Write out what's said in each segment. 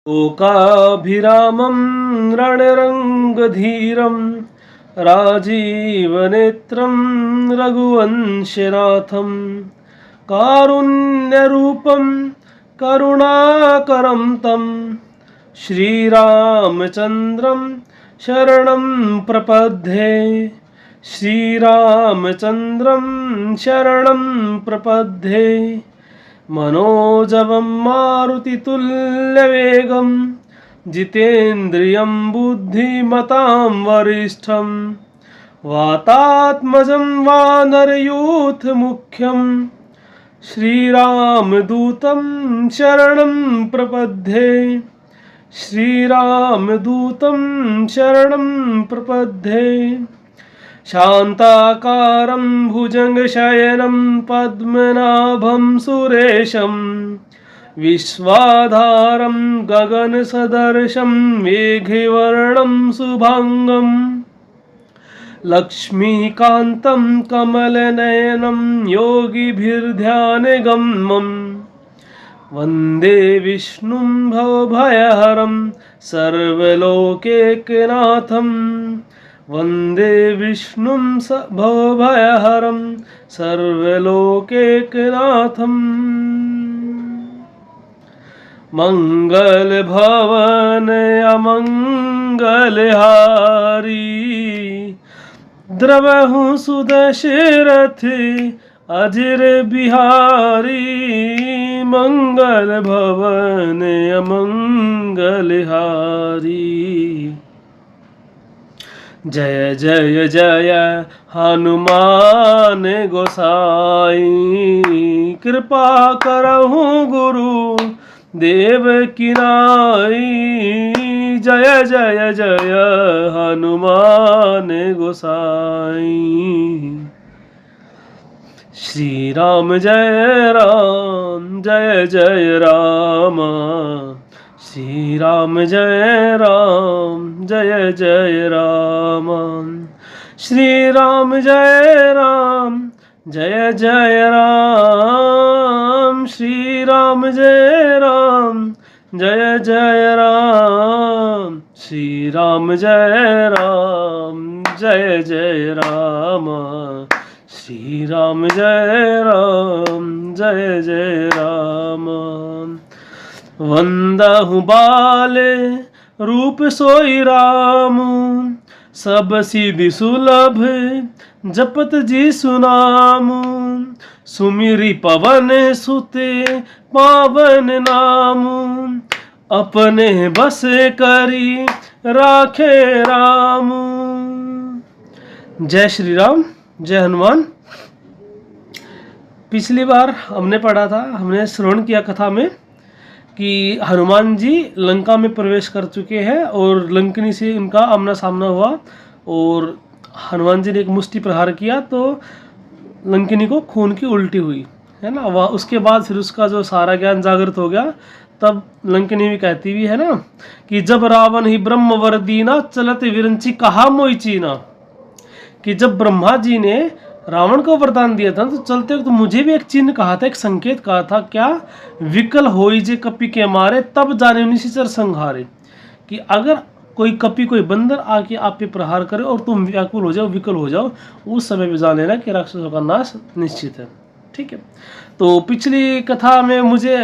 लोकाभिरामं रणरङ्गधीरं राजीवनेत्रं रघुवंशनाथं कारुण्यरूपं करुणाकरं तं श्रीरामचन्द्रं शरणं प्रपद्ये। श्रीरामचन्द्रं शरणं प्रपद्ये। मनोजवं मारुतितुल्यवेगं जितेन्द्रियं बुद्धिमतां वरिष्ठं वातात्मजं वानरयूथमुख्यं श्रीरामदूतं शरणं प्रपद्ये। श्रीरामदूतं शरणं प्रपद्ये। शान्ताकारं भुजगशयनं पद्मनाभं सुरेशं विश्वाधारं गगनसदृशं मेघवर्णं शुभांगं लक्ष्मीकान्तं कमलनयनं योगिभिर्ध्यानगम्यं वन्दे विष्णुं भवभयहरं सर्वलोकैकनाथं वन्दे विष्णुं भवभयहरं सर्वलोकैकनाथम्। मंगलभवन अमंगलहारी द्रवहु सुदशरथ अजर बिहारी। मंगल भवन अमंगलहारी। जय जय जय हनुमान गोसाई कृपा करहु गुरु देव की नाई। जय जय जय हनुमान गोसाई। श्री राम जय राम जय जय राम। श्री राम जय राम जय जय राम। श्री राम जय राम जय जय राम। श्री राम जय राम जय जय राम। श्री राम जय राम जय जय राम। श्री राम जय राम जय जय राम। वंदहु बाल रूप सोई राम सब सिद्धि सुलभ जपत जी सुनाम। सुमिरी पवन सुते पावन नाम अपने बस करी राखे राम। जय श्री राम जय हनुमान। पिछली बार हमने पढ़ा था, हमने श्रवण किया कथा में कि हनुमान जी लंका में प्रवेश कर चुके हैं और लंकनी से उनका आमना सामना हुआ और हनुमान जी ने एक मुष्टि प्रहार किया तो लंकिनी को खून की उल्टी हुई, है ना। वह उसके बाद फिर उसका जो सारा ज्ञान जागृत हो गया। तब लंकिनी भी कहती भी है ना कि जब रावण ही ब्रह्म वर दीना चलत विरंची कहा मोई चीना। कि जब ब्रह्मा जी ने रावण को वरदान दिया था तो चलते वक्त तो मुझे भी एक चिन्ह कहा था, एक संकेत कहा था, क्या विकल होई जे कपि के मारे तब जाने निशिचर संहारे। कि अगर कोई कपि कोई बंदर आके आप पे प्रहार करे और तुम व्याकुल हो जाओ विकल हो जाओ उस समय पे जान लेना कि राक्षसों का नाश निश्चित है। ठीक है, तो पिछली कथा में मुझे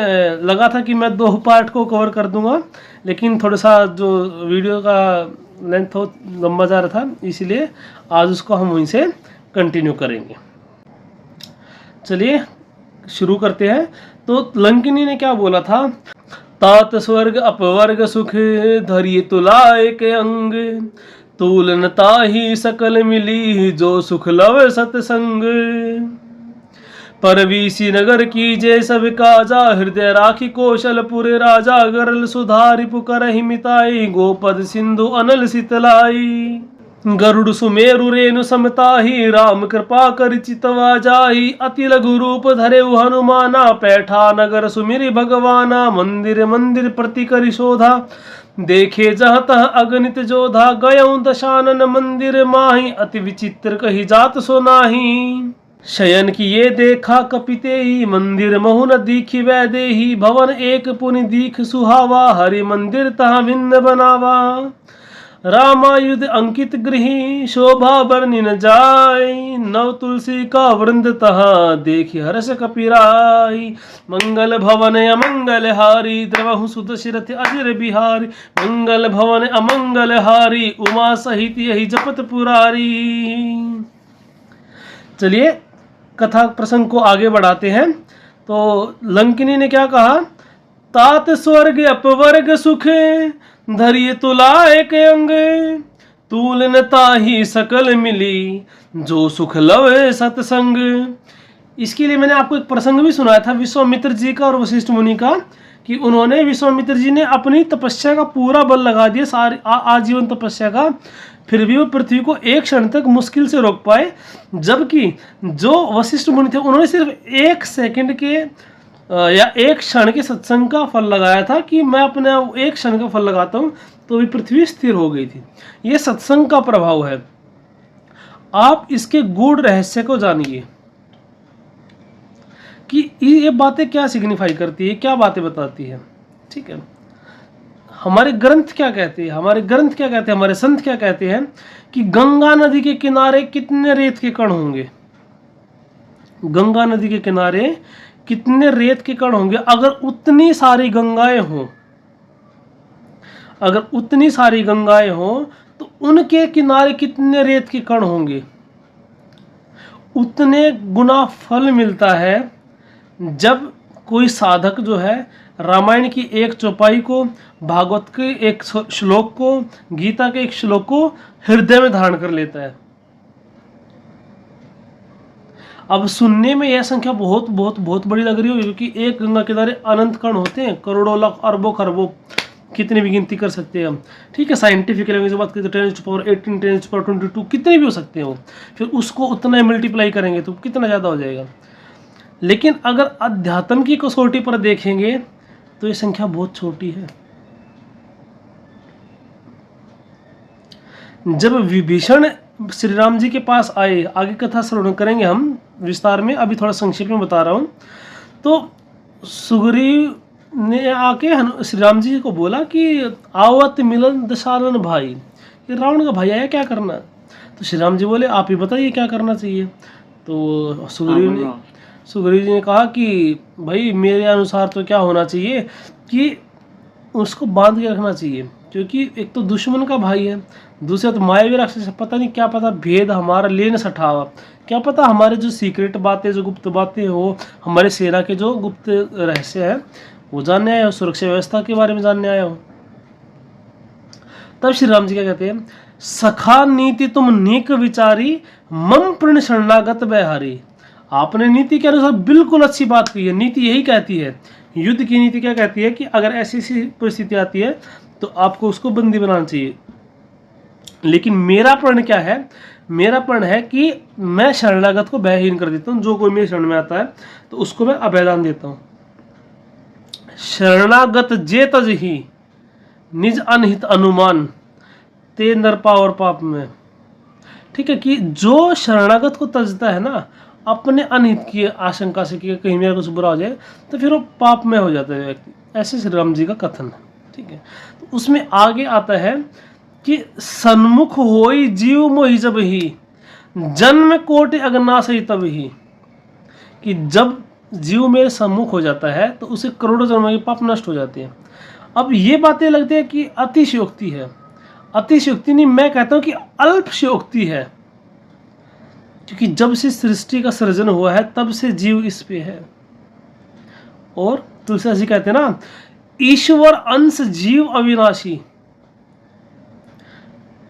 लगा था कि मैं 2 पार्ट को कवर कर दूंगा लेकिन थोड़ा सा जो वीडियो का लेंथ लंबा जा रहा था इसलिए आज उसको हम वहीं से कंटिन्यू करेंगे। चलिए शुरू करते हैं। तो लंकिनी ने क्या बोला था, तात स्वर्ग अपवर्ग सुख धरिय तुलाए के अंग तुलनता ही सकल मिली जो सुख लव सतसंग। परवीसी नगर की जय सब काजा हृदय राखी कौशलपुर राजा गरल सुधारि पुकर मिताई गोपद सिंधु अनल शीतलाई। गरुड़ सुमेरु रेणु समताही राम कृपा कर चितवा जाही अति लघु रूप धरे हनुमाना पैठा नगर सुमिरि भगवाना। मंदिर मंदिर प्रति करि शोधा देखे जह तह अगणित जोधा गयऊं दशानन मंदिर माही अति विचित्र कही जात सो नाही। शयन किए देखा कपितेहि, मंदिर महु न दीखि वैदेही। भवन एक पुनि दीख सुहावा, हरि मंदिर तहाँ भिन्न बनावा। रामायुध अंकित गृही, शोभा बरनी न जाय। नव तुलसी का वृंद तहाँ, देखि हर्ष कपिराई। मंगल भवन अमंगल हारी, द्रवहु सुदशरथ अजिर बिहारी। मंगल भवन अमंगल हारी, उमा सहित यही जपत पुरारी। चलिए कथा प्रसंग को आगे बढ़ाते हैं। तो लंकिनी ने क्या कहा, तात स्वर्ग अपवर्ग सुख, धरिय तुला एक अंग। तूल न ताही सकल मिली, जो सुख लवे सत्संग। इसके लिए मैंने आपको एक प्रसंग भी सुनाया था विश्वामित्र जी का और वशिष्ठ मुनि का, कि उन्होंने, विश्वामित्र जी ने अपनी तपस्या का पूरा बल लगा दिया, सारी आजीवन तपस्या का, फिर भी वो पृथ्वी को एक क्षण तक मुश्किल से रोक पाए। जबकि जो वशिष्ठ मुनि थे उन्होंने सिर्फ 1 सेकंड के या 1 क्षण के सत्संग का फल लगाया था, कि मैं अपने 1 क्षण का फल लगाता हूँ तो भी पृथ्वी स्थिर हो गई थी। ये सत्संग का प्रभाव है। आप इसके गूढ़ रहस्य को जानिए कि ये बातें क्या सिग्निफाई करती है, क्या बातें बताती है। ठीक है, हमारे ग्रंथ क्या कहते हैं, हमारे संत क्या कहते हैं कि गंगा नदी के किनारे कितने रेत के कण होंगे। गंगा नदी के किनारे कितने रेत के कण होंगे। अगर उतनी सारी गंगाएं हों तो उनके किनारे कितने रेत के कण होंगे। उतने गुना फल मिलता है जब कोई साधक जो है रामायण की 1 चौपाई को, भागवत के 1 श्लोक को, गीता के 1 श्लोक को हृदय में धारण कर लेता है। अब सुनने में यह संख्या बहुत बहुत बहुत बड़ी लग रही हो, क्योंकि एक गंगा किनारे अनंत कण होते हैं, करोड़ों लाख अरबों खरबों, कितने भी गिनती कर सकते हैं हम। ठीक है, साइंटिफिक लैंग्वेज से बात करें तो 10⁻18, 10⁻22 कितने भी हो सकते हो। फिर उसको उतना मल्टीप्लाई करेंगे तो कितना ज़्यादा हो जाएगा। लेकिन अगर अध्यात्म की कसौटी पर देखेंगे तो ये संख्या बहुत छोटी है। जब विभीषण श्री राम जी के पास आए, आगे कथा श्रवण करेंगे हम विस्तार में, अभी थोड़ा संक्षेप में बता रहा हूँ। तो सुग्रीव ने आके श्री राम जी को बोला कि आवत मिलन दशानन भाई, ये रावण का भाई आया, क्या करना। तो श्री राम जी बोले आप ही बताइए क्या करना चाहिए। तो सुग्रीव जी ने कहा कि भाई मेरे अनुसार तो क्या होना चाहिए कि उसको बांध के रखना चाहिए, क्योंकि एक तो दुश्मन का भाई है, दूसरा तो मायावी राक्षस, पता नहीं क्या पता भेद हमारा ले न सठावा, क्या पता हमारे जो सीक्रेट बातें, जो गुप्त बातें हो, हमारे सेना के जो गुप्त रहस्य है वो जानने आया हो, सुरक्षा व्यवस्था के बारे में जानने आया हो। तब श्री राम जी क्या कहते हैं, सखा नीति तुम नीक विचारी, मम प्रण शरणागत बहारी। आपने नीति के अनुसार बिल्कुल अच्छी बात कही है। नीति यही कहती है, युद्ध की नीति क्या कहती है कि अगर ऐसी परिस्थिति आती है तो आपको उसको बंदी बनाना चाहिए। लेकिन मेरा प्रण क्या है, मेरा प्रण है कि मैं शरणागत को भयहीन कर देता हूँ। जो कोई मेरे शरण में आता है तो उसको मैं अभयदान देता हूँ। शरणागत जे तज ही, निज अनहित अनुमान, ते नरपा और पाप में। ठीक है, कि जो शरणागत को तजता है ना अपने अनहित की आशंका से कि कहीं मेरा कुछ बुरा हो जाए, तो फिर वो पाप में हो जाता है व्यक्ति। ऐसे श्री राम जी का कथन है। ठीक है, तो उसमें आगे आता है कि सन्मुख होई जीव मोहि जब ही, जन्म कोटि अगनासई तब ही। कि जब जीव मेरे सम्मुख हो जाता है तो उसे करोड़ों जन्मों के पाप नष्ट हो जाते हैं। अब ये बातें लगती है कि अतिशयोक्ति है, अतिशयोक्ति नहीं, मैं कहता हूं कि अल्पशयोक्ति है, क्योंकि जब से सृष्टि का सृजन हुआ है तब से जीव इस पे है। और तुलसीदास जी कहते हैं ना, ईश्वर अंश जीव अविनाशी।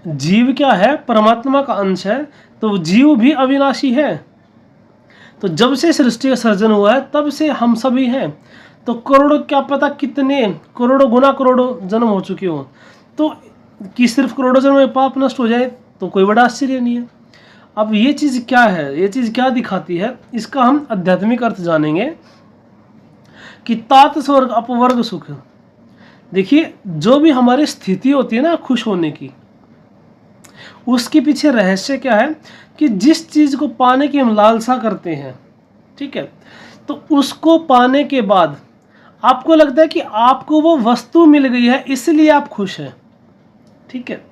जीव क्या है, परमात्मा का अंश है, तो जीव भी अविनाशी है। तो जब से सृष्टि का सर्जन हुआ है तब से हम सभी हैं। तो करोड़ों, क्या पता कितने करोड़ों गुना करोड़ों जन्म हो चुके हो, तो कि सिर्फ करोड़ों जन्म में पाप नष्ट हो जाए तो कोई बड़ा आश्चर्य नहीं है। अब ये चीज़ क्या है, ये चीज़ क्या दिखाती है, इसका हम आध्यात्मिक अर्थ जानेंगे कि तात स्वर्ग अपवर्ग सुख। देखिए, जो भी हमारी स्थिति होती है ना खुश होने की, उसके पीछे रहस्य क्या है कि जिस चीज़ को पाने की हम लालसा करते हैं, ठीक है, तो उसको पाने के बाद आपको लगता है कि आपको वो वस्तु मिल गई है इसलिए आप खुश हैं, ठीक है।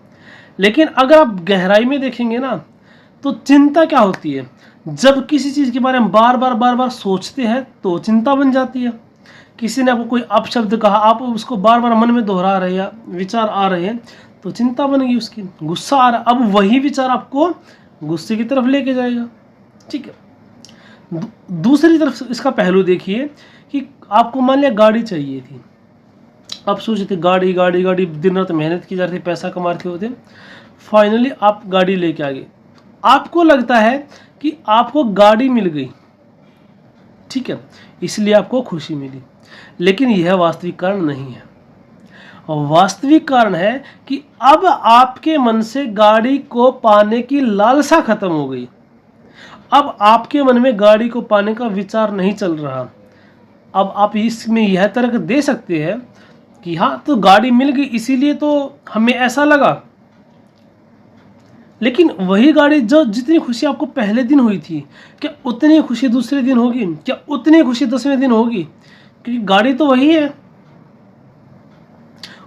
लेकिन अगर आप गहराई में देखेंगे ना, तो चिंता क्या होती है, जब किसी चीज़ के बारे में बार बार सोचते हैं तो चिंता बन जाती है। किसी ने आपको कोई अपशब्द कहा, आप उसको बार बार मन में दोहरा रहे हैं या विचार आ रहे हैं, तो चिंता बन गई उसकी, गुस्सा आ रहा है, अब वही विचार आपको गुस्से की तरफ लेके जाएगा, ठीक है। दूसरी तरफ इसका पहलू देखिए कि आपको मान लिया गाड़ी चाहिए थी, आप सोचते गाड़ी गाड़ी गाड़ी, दिन रात मेहनत की जा रही थी, पैसा कमा रहे होते, फाइनली आप गाड़ी लेके आ गए, आपको लगता है कि आपको गाड़ी मिल गई, ठीक है, इसलिए आपको खुशी मिली। लेकिन यह वास्तविक कारण नहीं है। वास्तविक कारण है कि अब आपके मन से गाड़ी को पाने की लालसा खत्म हो गई। अब आपके मन में गाड़ी को पाने का विचार नहीं चल रहा। अब आप इसमें यह तर्क दे सकते हैं कि हाँ, तो गाड़ी मिल गई इसीलिए तो हमें ऐसा लगा, लेकिन वही गाड़ी जो जितनी खुशी आपको पहले दिन हुई थी, क्या उतनी खुशी दूसरे दिन होगी? क्या उतनी खुशी 10वें दिन होगी? क्योंकि गाड़ी तो वही है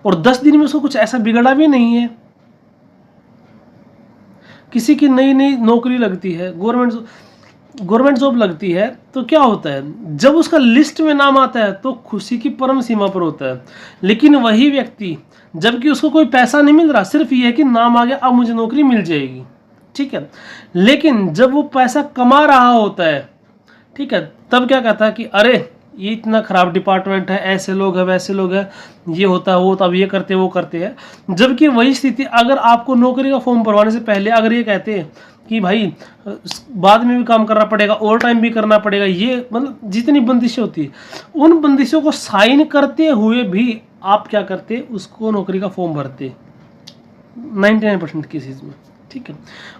और 10 दिन में उसको कुछ ऐसा बिगड़ा भी नहीं है। किसी की नई नई नौकरी लगती है, गवर्नमेंट जॉब लगती है, तो क्या होता है, जब उसका लिस्ट में नाम आता है तो खुशी की परम सीमा पर होता है। लेकिन वही व्यक्ति, जबकि उसको कोई पैसा नहीं मिल रहा, सिर्फ ये है कि नाम आ गया, अब मुझे नौकरी मिल जाएगी, ठीक है, लेकिन जब वो पैसा कमा रहा होता है, ठीक है, तब क्या कहता है कि अरे ये इतना खराब डिपार्टमेंट है, ऐसे लोग हैं, वैसे लोग हैं, ये होता है, वो तब ये करते हैं, वो करते हैं। जबकि वही स्थिति अगर आपको नौकरी का फॉर्म भरवाने से पहले अगर ये कहते हैं कि भाई बाद में भी काम करना पड़ेगा, ओवर टाइम भी करना पड़ेगा, ये मतलब जितनी बंदिशें होती है, उन बंदिशों को साइन करते हुए भी आप क्या करते, उसको नौकरी का फॉर्म भरते 99% केसेस में, ठीक है।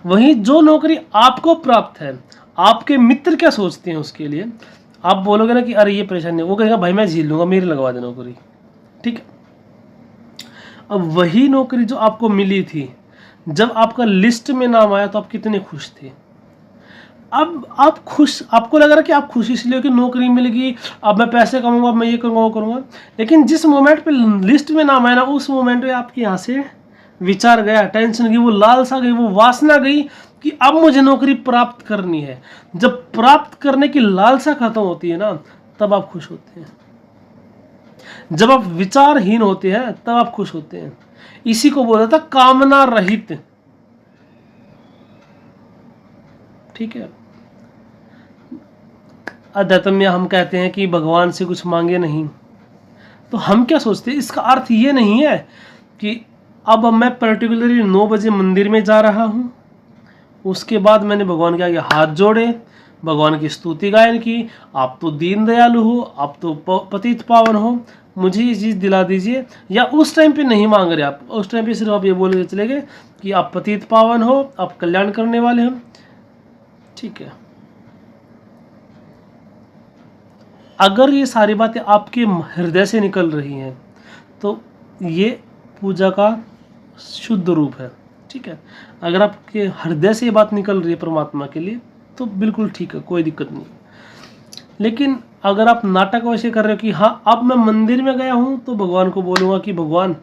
वहीं जो नौकरी आपको प्राप्त है, आपके मित्र क्या सोचते हैं उसके लिए, आप बोलोगे ना कि अरे ये परेशानी है, वो कहेगा भाई मैं झेल लूंगा, मेरी लगवा दे नौकरी, ठीक है। अब वही नौकरी जो आपको मिली थी, जब आपका लिस्ट में नाम आया तो आप कितने खुश थे। अब आप खुश, आपको लग रहा है कि आप खुश इसलिए कि नौकरी मिल गई, अब मैं पैसे कमाऊंगा, मैं ये करूँगा वो करूँगा, लेकिन जिस मोमेंट पे लिस्ट में नाम आया ना, उस मोमेंट पे आपके यहाँ से विचार गया, टेंशन गई, वो लालसा गई, वो वासना गई कि अब मुझे नौकरी प्राप्त करनी है। जब प्राप्त करने की लालसा खत्म होती है ना, तब आप खुश होते हैं। जब आप विचारहीन होते हैं तब आप खुश होते हैं। इसी को बोला था कामना रहित, ठीक है। अध्यात्म में हम कहते हैं कि भगवान से कुछ मांगे नहीं, तो हम क्या सोचते हैं, इसका अर्थ ये नहीं है कि अब मैं पर्टिकुलरली 9 बजे मंदिर में जा रहा हूँ, उसके बाद मैंने भगवान के आगे हाथ जोड़े, भगवान की स्तुति गायन की, आप तो दीन दयालु हो, आप तो पतित पावन हो, मुझे ये चीज़ दिला दीजिए। या उस टाइम पे नहीं मांग रहे आप, उस टाइम पे सिर्फ आप ये बोल के चले गए कि आप पतित पावन हो, आप कल्याण करने वाले हो, ठीक है। अगर ये सारी बातें आपके हृदय से निकल रही हैं तो ये पूजा का शुद्ध रूप है, ठीक है। अगर आपके हृदय से ये बात निकल रही है परमात्मा के लिए तो बिल्कुल ठीक है, कोई दिक्कत नहीं। लेकिन अगर आप नाटक वैसे कर रहे हो कि हाँ अब मैं मंदिर में गया हूँ तो भगवान को बोलूँगा कि भगवान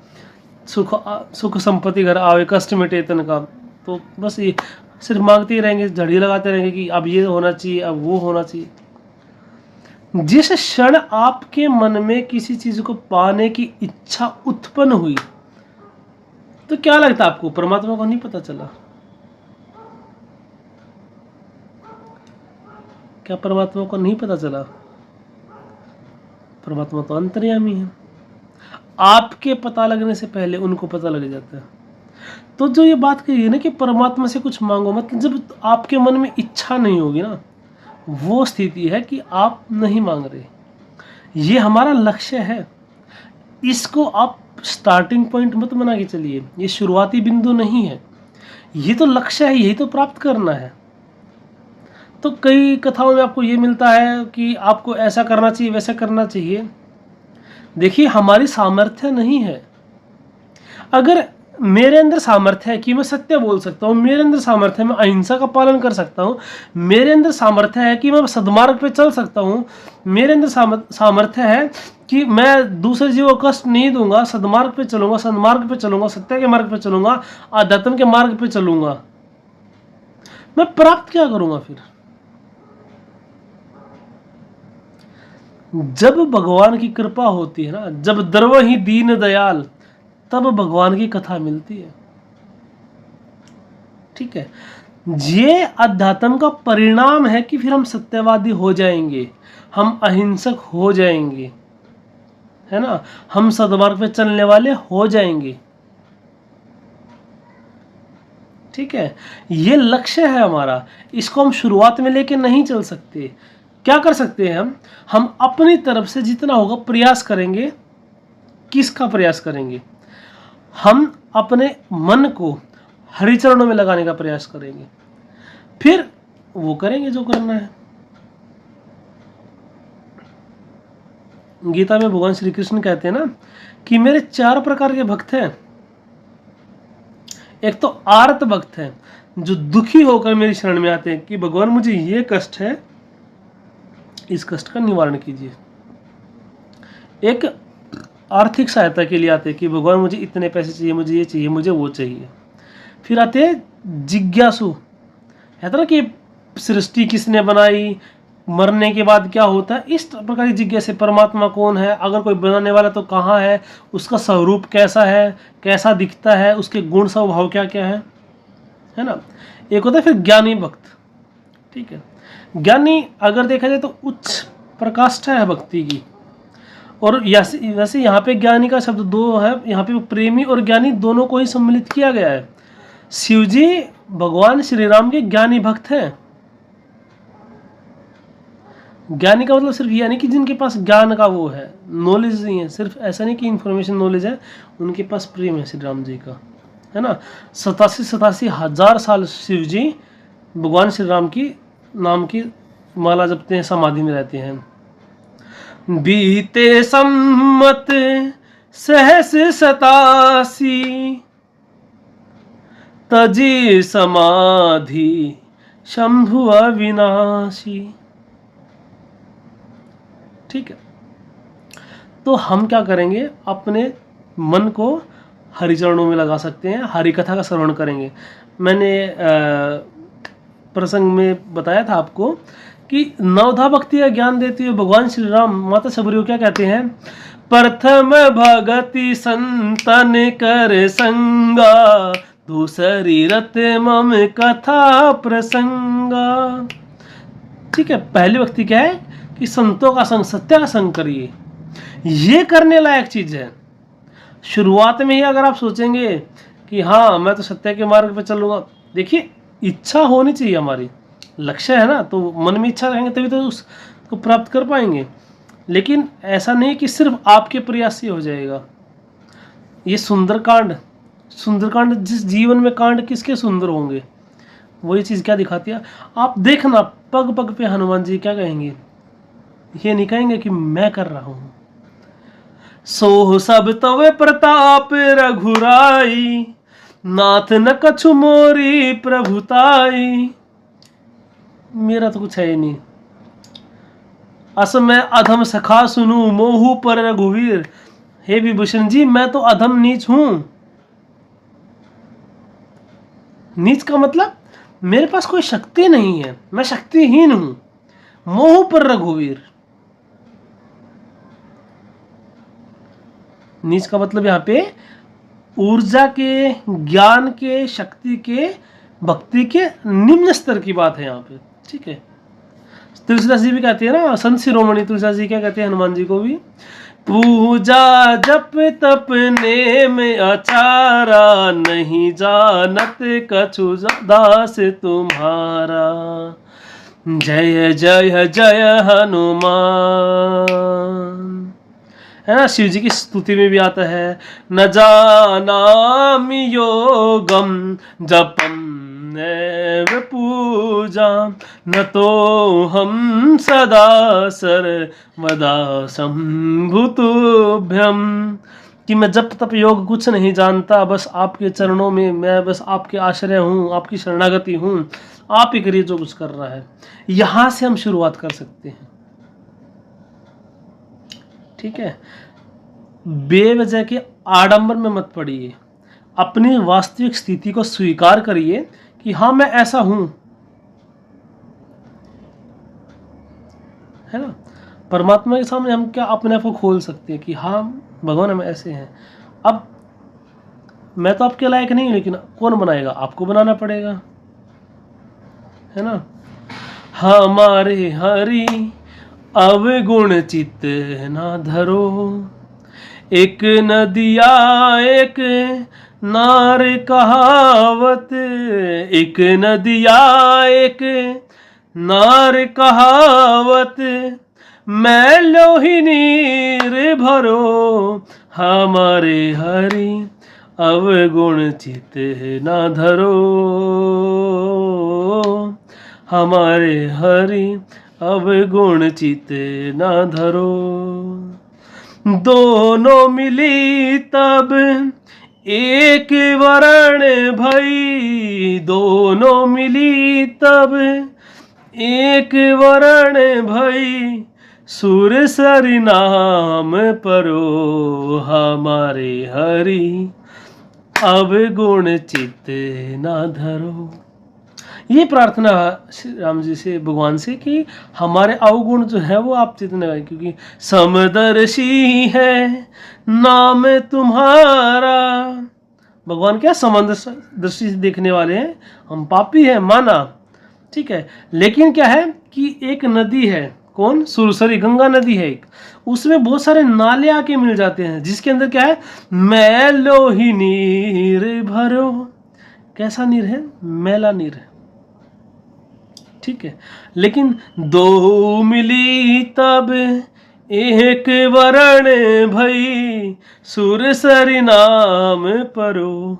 सुख संपत्ति घर आवे, कष्ट मिटे तन का, तो बस ये सिर्फ मांगते ही रहेंगे, झड़ी लगाते रहेंगे कि अब ये होना चाहिए, अब वो होना चाहिए। जिस क्षण आपके मन में किसी चीज को पाने की इच्छा उत्पन्न हुई, तो क्या लगता है आपको, परमात्मा को नहीं पता चला? क्या परमात्मा को नहीं पता चला? परमात्मा तो अंतर्यामी है, आपके पता लगने से पहले उनको पता लग जाता है। तो जो ये बात कही है ना कि परमात्मा से कुछ मांगो मत, जब आपके मन में इच्छा नहीं होगी ना, वो स्थिति है कि आप नहीं मांग रहे। ये हमारा लक्ष्य है, इसको आप स्टार्टिंग पॉइंट मत बना के चलिए, ये शुरुआती बिंदु नहीं है, ये तो लक्ष्य है, यही तो प्राप्त करना है। तो कई कथाओं में आपको ये मिलता है कि आपको ऐसा करना चाहिए, वैसा करना चाहिए। देखिए हमारी सामर्थ्य नहीं है। अगर मेरे अंदर सामर्थ्य है कि मैं सत्य बोल सकता हूँ, मेरे अंदर सामर्थ्य है मैं अहिंसा का पालन कर सकता हूँ, मेरे अंदर सामर्थ्य है कि मैं सद्मार्ग पे चल सकता हूँ, मेरे अंदर सामर्थ्य है कि मैं दूसरे जीवों को कष्ट नहीं दूंगा, सद्मार्ग पे चलूंगा, सन्मार्ग पे चलूंगा, सत्य के मार्ग पे चलूंगा, आध्यात्म के मार्ग पे चलूंगा। मैं प्राप्त क्या करूंगा फिर? जब भगवान की कृपा होती है ना, जब द्रव ही दीन दयाल, तब भगवान की कथा मिलती है। ठीक है, ये अध्यात्म का परिणाम है कि फिर हम सत्यवादी हो जाएंगे, हम अहिंसक हो जाएंगे, है ना, हम सद्मार्ग पे चलने वाले हो जाएंगे। ठीक है, ये लक्ष्य है हमारा, इसको हम शुरुआत में लेके नहीं चल सकते। क्या कर सकते हैं हम अपनी तरफ से जितना होगा प्रयास करेंगे। किसका प्रयास करेंगे? हम अपने मन को हरिचरणों में लगाने का प्रयास करेंगे, फिर वो करेंगे जो करना है। गीता में भगवान श्री कृष्ण कहते हैं ना कि मेरे 4 प्रकार के भक्त हैं। एक तो आर्त भक्त हैं, जो दुखी होकर मेरी शरण में आते हैं कि भगवान मुझे ये कष्ट है, इस कष्ट का निवारण कीजिए। एक आर्थिक सहायता के लिए आते हैं कि भगवान मुझे इतने पैसे चाहिए, मुझे ये चाहिए, मुझे वो चाहिए। फिर आते हैं जिज्ञासु, है ना कि सृष्टि किसने बनाई, मरने के बाद क्या होता है, इस प्रकार की जिज्ञासा, परमात्मा कौन है, अगर कोई बनाने वाला तो कहाँ है, उसका स्वरूप कैसा है, कैसा दिखता है, उसके गुण स्वभाव क्या क्या है ना। एक होता है फिर ज्ञानी भक्त। ठीक है, ज्ञानी अगर देखा जाए तो उच्च प्रकाष्ठा है भक्ति की। और वैसे यहाँ पे ज्ञानी का शब्द 2 है, यहाँ पे प्रेमी और ज्ञानी दोनों को ही सम्मिलित किया गया है। शिव जी भगवान श्री राम के ज्ञानी भक्त हैं। ज्ञानी का मतलब सिर्फ ये नहीं कि जिनके पास ज्ञान का वो है, नॉलेज नहीं है, सिर्फ ऐसा नहीं कि इंफॉर्मेशन नॉलेज है, उनके पास प्रेम है श्री राम जी का, है ना। 87 हजार साल शिव जी भगवान श्री राम की नाम की माला जपते हैं, समाधि में रहते हैं। बीते सम्मत सहस 87 तजी समाधि शंभु अविनाशी। ठीक है, तो हम क्या करेंगे, अपने मन को हरिचरणों में लगा सकते हैं, हरि कथा का श्रवण करेंगे। मैंने प्रसंग में बताया था आपको कि नवधा भक्ति का ज्ञान देते हुए भगवान श्री राम माता शबरी को क्या कहते हैं, प्रथम भगति संतन कर संगा, दूसरी रत मम कथा प्रसंगा। ठीक है, पहली भक्ति क्या है कि संतों का संग, सत्य का संग करिए, ये करने लायक चीज है। शुरुआत में ही अगर आप सोचेंगे कि हाँ मैं तो सत्य के मार्ग पे चलूंगा, देखिए इच्छा होनी चाहिए, हमारी लक्ष्य है ना, तो मन में इच्छा रहेंगे तभी तो उसको प्राप्त कर पाएंगे। लेकिन ऐसा नहीं कि सिर्फ आपके प्रयास से हो जाएगा। ये सुंदरकांड जिस जीवन में कांड किसके सुंदर होंगे, वही चीज़ क्या दिखाती है। आप देखना पग पग पे हनुमान जी क्या कहेंगे, ये नहीं कहेंगे कि मैं कर रहा हूं, सो सब तवे प्रताप रघुराई, नाथ न कछु मोरी प्रभुताई। मेरा तो कुछ है ही नहीं, अस मैं अधम सखा सुनू मोहू पर रघुवीर। हे विभूषण जी, मैं तो अधम नीच हूं। नीच का मतलब मेरे पास कोई शक्ति नहीं है, मैं शक्तिहीन हूं। मोह पर रघुवीर, नीच का मतलब यहाँ पे ऊर्जा के, ज्ञान के, शक्ति के, भक्ति के निम्न स्तर की बात है यहाँ पे। ठीक है, तुलसीदास जी भी कहते हैं ना, संत शिरोमणि तुलसीदास जी क्या कहते हैं हनुमान जी को भी, पूजा जप तप नेम आचारा, नहीं जानत कछु दास तुम्हारा। जय जय जय हनुमान, है ना। शिव जी की स्तुति में भी आता है, न जानामि योगम जपम नैव पूजा, न तो हम सदा सर्वदा संभुतुभ्यम, कि मैं जप तप योग कुछ नहीं जानता, बस आपके चरणों में मैं बस आपके आश्रय हूँ, आपकी शरणागति हूँ, आप ही करिए जो कुछ कर रहा है। यहाँ से हम शुरुआत कर सकते हैं। ठीक है, बेवजह के आडंबर में मत पड़िए, अपनी वास्तविक स्थिति को स्वीकार करिए कि हाँ मैं ऐसा हूं, है ना। परमात्मा के सामने हम क्या अपने आप को खोल सकते हैं कि हाँ भगवान हम ऐसे हैं। अब मैं तो आपके लायक नहीं, लेकिन कौन बनाएगा, आपको बनाना पड़ेगा, है ना। हमारे हरि अवगुण चित्त ना धरो, एक नदिया एक नार कहावत, एक नदिया एक नार कहावत, मैं लोही नीर भरो, हमारे हरि अवगुण चित्त ना धरो, हमारे हरि अवगुण चित्त ना धरो। दोनों मिली तब एक वरण भई, दोनों मिली तब एक वरण भई, सुर सरि नाम परो, हमारे हरि अवगुण चित्त ना धरो। ये प्रार्थना श्री राम जी से, भगवान से, कि हमारे अवगुण जो है वो आप चित्त न लगाएं, क्योंकि समदर्शी है नाम तुम्हारा। भगवान क्या समदर्शी से देखने वाले हैं, हम पापी हैं माना, ठीक है। लेकिन क्या है कि एक नदी है, कौन, सुरसरी गंगा नदी है एक, उसमें बहुत सारे नाले आके मिल जाते हैं, जिसके अंदर क्या है, मैलो ही नीर भरो। कैसा नीर है, मैला नीर है, ठीक है। लेकिन दो मिली तब एक वरण भई, सुर सरि नाम परो।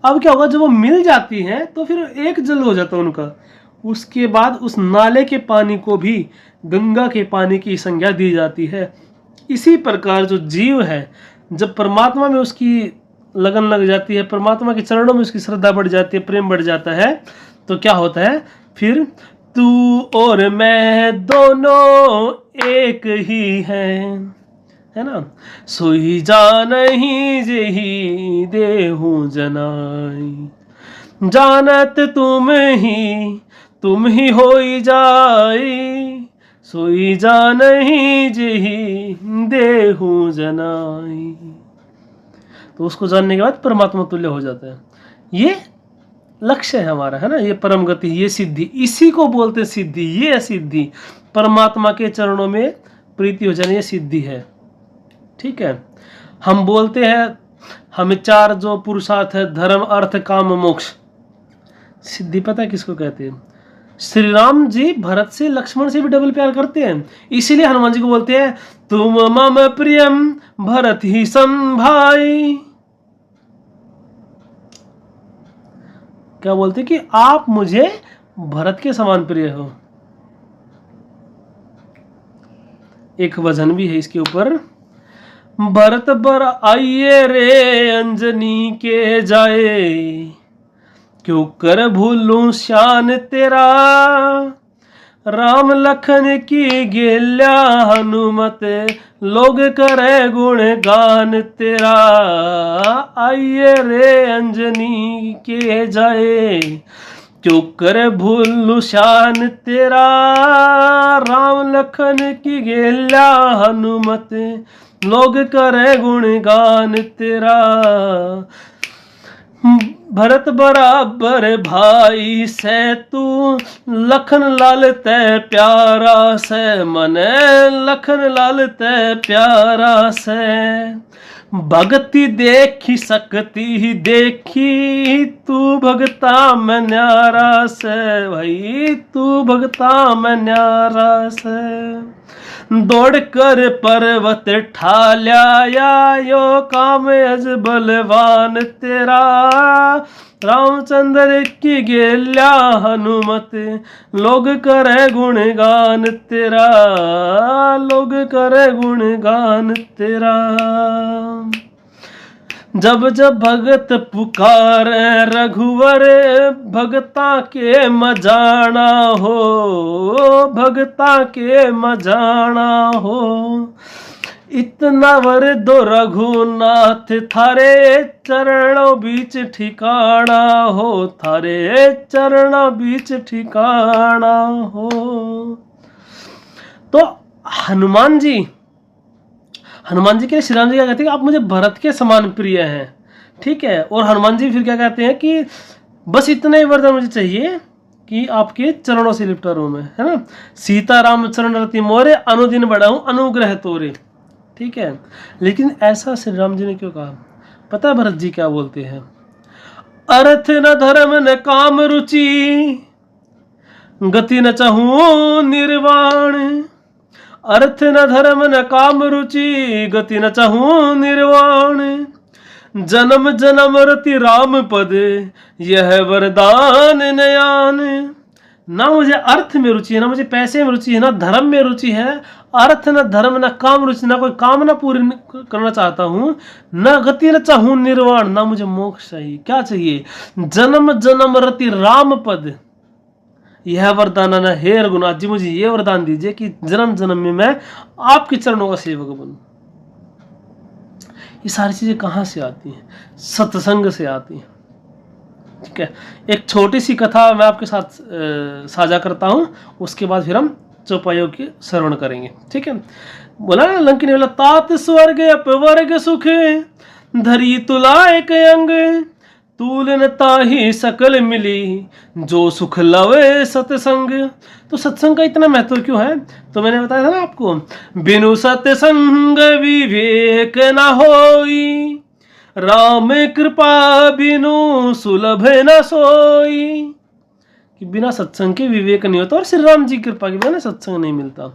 अब क्या होगा, जब वो मिल जाती हैं तो फिर एक जल हो जाता है उनका। उसके बाद उस नाले के पानी को भी गंगा के पानी की संज्ञा दी जाती है। इसी प्रकार जो जीव है, जब परमात्मा में उसकी लगन लग जाती है, परमात्मा के चरणों में उसकी श्रद्धा बढ़ जाती है, प्रेम बढ़ जाता है, तो क्या होता है, फिर तू और मैं दोनों एक ही है ना। सोई जानहि जेहि देहु जनाई, जानत तुम ही होई जाई, सोई जानहि जेहि देहु जनाई। तो उसको जानने के बाद परमात्मा तुल्य हो जाता है। ये लक्ष्य है हमारा, है ना, ये परम गति, ये सिद्धि, इसी को बोलते सिद्धि। ये सिद्धि परमात्मा के चरणों में प्रीति हो जाना, ये सिद्धि है, ठीक है। हम बोलते हैं हमें चार जो पुरुषार्थ है, धर्म अर्थ काम मोक्ष, सिद्धि पता है किसको कहते हैं। श्री राम जी भरत से लक्ष्मण से भी डबल प्यार करते हैं, इसीलिए हनुमान जी को बोलते हैं तुम मम प्रियम भरत ही संभाई। क्या बोलते कि आप मुझे भरत के समान प्रिय हो। एक भजन भी है इसके ऊपर, भरत बर आइए रे अंजनी के जाए, क्यों कर भूलूं शान तेरा, राम लखन की गेल्या हनुमत, लोग करे गुण गान तेरा, आइए रे अंजनी के जाए, क्यों कर भूलूं शान तेरा, राम लखन की गेल्या हनुमत, लोग करे गुण गान तेरा। भरत बराबर भाई से तू, लखन लाल ते प्यारा से, मने लखन लाल ते प्यारा से, भक्ति देखी सकती देखी, तू भगता में न्यारा से, भाई तू भगता में न्यारा से, दौड़ कर पर्वत ठाल्या यो काम अज बलवान तेरा, रामचंद्र की गेल्या हनुमत, लोग करे गुणगान तेरा, लोग करे गुणगान तेरा। जब जब भगत पुकारे रघुवर, भगता के मजाना हो, भगता के मजाना हो। इतना वर दो रघुनाथ, थारे चरणों बीच ठिकाना हो, थारे चरणों बीच ठिकाना हो। तो हनुमान जी के लिए श्री राम जी क्या कहते हैं कि आप मुझे भरत के समान प्रिय हैं, ठीक है। और हनुमान जी फिर क्या कहते हैं कि बस इतना ही वरदान मुझे चाहिए कि आपके चरणों से लिपटा रहूं मैं, है ना। सीता राम चरण रति मोरे, अनुदिन बढ़ाऊं अनुग्रह तोरे, ठीक है। लेकिन ऐसा श्री राम जी ने क्यों कहा? पता है भरत जी क्या बोलते हैं? अर्थ न धर्म न काम रुचि, गति न चाहूं निर्वाण। अर्थ न धर्म न काम रुचि, गति न चाहूं निर्वाण। जन्म जन्म रति राम पद, यह वरदान नयान। ना मुझे अर्थ में रुचि है, ना मुझे पैसे में रुचि है, ना धर्म में रुचि है। अर्थ न धर्म न काम रुचि, ना कोई कामना पूरी करना चाहता हूँ, न गति न चाहूं निर्वाण, ना मुझे मोक्ष चाहिए। क्या चाहिए? जन्म जन्म रति राम पद, यह वरदान न हे रघुनाथ जी, मुझे ये वरदान दीजिए कि जन्म जन्म में मैं आपके चरणों का सेवक बनूं। ये सारी चीजें कहां से आती हैं? सत्संग से आती हैं, ठीक है। एक छोटी सी कथा मैं आपके साथ साझा करता हूं, उसके बाद फिर हम चौपाइयों की श्रवण करेंगे, ठीक है। बोला ना लंकिनी वाला, तात स्वर्ग अपवर्ग सुख, धरी तुला एक अंग, तूलन ताहि सकल मिली, जो सुख लवे सत्संग। तो सत्संग का इतना महत्व क्यों है? तो मैंने बताया था ना आपको, बिनु सत्संग विवेक न होई, राम कृपा बिनु सुलभ न सोई। कि बिना सत्संग के विवेक नहीं होता, और श्री राम जी कृपा के बिना सत्संग नहीं मिलता।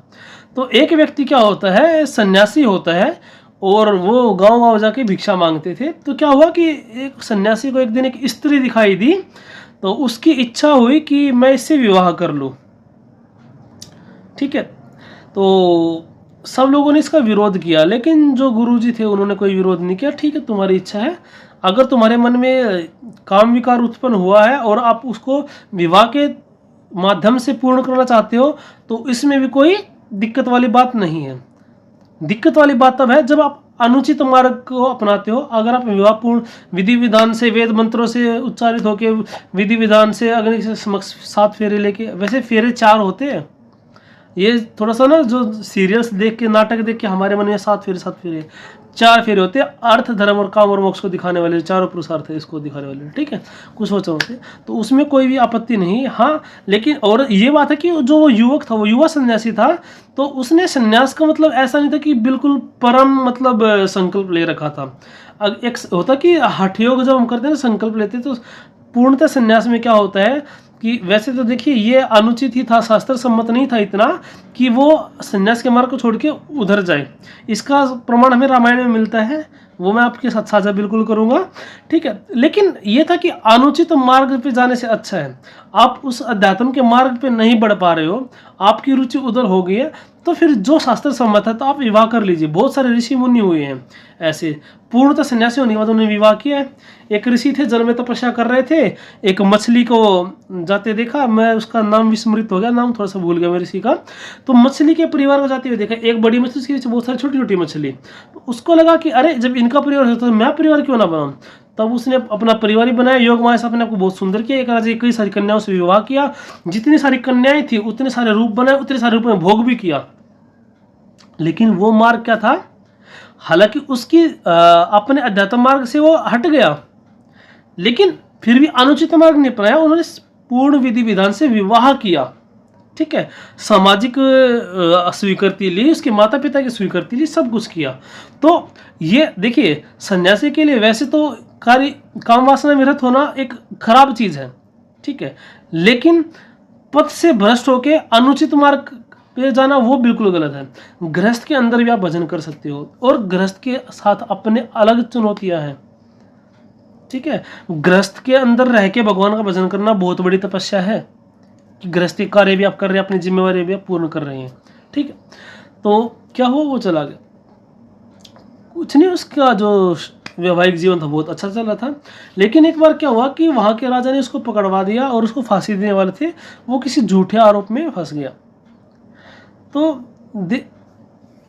तो एक व्यक्ति क्या होता है, सन्यासी होता है, और वो गांव गांव जाके भिक्षा मांगते थे। तो क्या हुआ कि एक सन्यासी को एक दिन एक स्त्री दिखाई दी, तो उसकी इच्छा हुई कि मैं इससे विवाह कर लूं, ठीक है। तो सब लोगों ने इसका विरोध किया, लेकिन जो गुरुजी थे उन्होंने कोई विरोध नहीं किया। ठीक है, तुम्हारी इच्छा है, अगर तुम्हारे मन में काम विकार उत्पन्न हुआ है और आप उसको विवाह के माध्यम से पूर्ण करना चाहते हो, तो इसमें भी कोई दिक्कत वाली बात नहीं है। दिक्कत वाली बात तब है जब आप अनुचित मार्ग को अपनाते हो। अगर आप विवाह पूर्ण विधि विधान से, वेद मंत्रों से उच्चारित होकर विधि विधान से अग्नि से समक्ष 7 फेरे लेके, वैसे फेरे 4 होते हैं। ये थोड़ा सा ना जो सीरियल्स देख के, नाटक देख के हमारे मन में 7 फेरे 4 फेरे होते हैं। अर्थ धर्म और काम और मोक्ष को दिखाने वाले, चारों पुरुषार्थ है इसको दिखाने वाले, ठीक है, कुछ वचन होते हैं। तो उसमें कोई भी आपत्ति नहीं। हाँ, लेकिन और ये बात है कि जो वो युवक था, वो युवा सन्यासी था, तो उसने सन्यास का मतलब ऐसा नहीं था कि बिल्कुल परम मतलब संकल्प ले रखा था। एक होता कि हठ योग जब हम करते हैं ना, संकल्प लेते हैं, तो पूर्णतः सन्यास में क्या होता है कि वैसे तो देखिए ये अनुचित ही था, शास्त्र सम्मत नहीं था इतना कि वो सन्यास के मार्ग को छोड़ के उधर जाए। इसका प्रमाण हमें रामायण में मिलता है, वो मैं आपके साथ साझा बिल्कुल करूंगा, ठीक है। लेकिन ये था कि अनुचित मार्ग पे जाने से अच्छा है, आप उस अध्यात्म के मार्ग पे नहीं बढ़ पा रहे हो, आपकी रुचि उधर हो गई है, तो फिर जो शास्त्र सम्मत है तो आप विवाह कर लीजिए। बहुत सारे ऋषि मुनि हुए हैं ऐसे, पूर्णतः सन्यासी होने के बाद उन्होंने विवाह किया है। एक ऋषि थे, जल में तपस्या कर रहे थे, एक मछली को जाते देखा, मैं उसका नाम विस्मृत हो गया, नाम थोड़ा सा भूल गया मैं ऋषि का। तो मछली के परिवार को जाते हुए देखा, एक बड़ी मछली, उसके पीछे बहुत सारी छोटी छोटी मछली। तो उसको लगा कि अरे जब इनका परिवार होता तो मैं परिवार क्यों ना बनाऊं। तब उसने अपना परिवार ही बनाया, योग माया से अपने आपको बहुत सुंदर किया। एक राजा कई सारी कन्याओं से विवाह किया, जितनी सारी कन्याएं थी उतने सारे रूप बनाए, उतने सारे रूप में भोग भी किया। लेकिन वो मार्ग क्या था, हालांकि उसकी अपने अध्यात्म मार्ग से वो हट गया, लेकिन फिर भी अनुचित मार्ग नहीं अपनाया, उन्होंने पूर्ण विधि विधान से विवाह किया, ठीक है। सामाजिक स्वीकृति ली, उसके माता पिता की स्वीकृति ली, सब कुछ किया। तो ये देखिए, सन्यासी के लिए वैसे तो काम वासना में रत होना एक खराब चीज है, ठीक है, लेकिन पथ से भ्रष्ट होके अनुचित मार्ग पे जाना वो बिल्कुल गलत है। गृहस्थ के अंदर भी आप भजन कर सकते हो, और गृहस्थ के साथ अपने अलग चुनौतियां हैं, ठीक है। गृहस्थ के अंदर रह के भगवान का भजन करना बहुत बड़ी तपस्या है, कि गृहस्थी कार्य भी आप कर रहे हैं, अपनी जिम्मेवारी भी आप पूर्ण कर रहे हैं, ठीक है। तो क्या हुआ, वो चला गया, कुछ नहीं, उसका जो वैवाहिक जीवन था बहुत अच्छा चल रहा था। लेकिन एक बार क्या हुआ कि वहाँ के राजा ने उसको पकड़वा दिया और उसको फांसी देने वाले थे, वो किसी झूठे आरोप में फंस गया। तो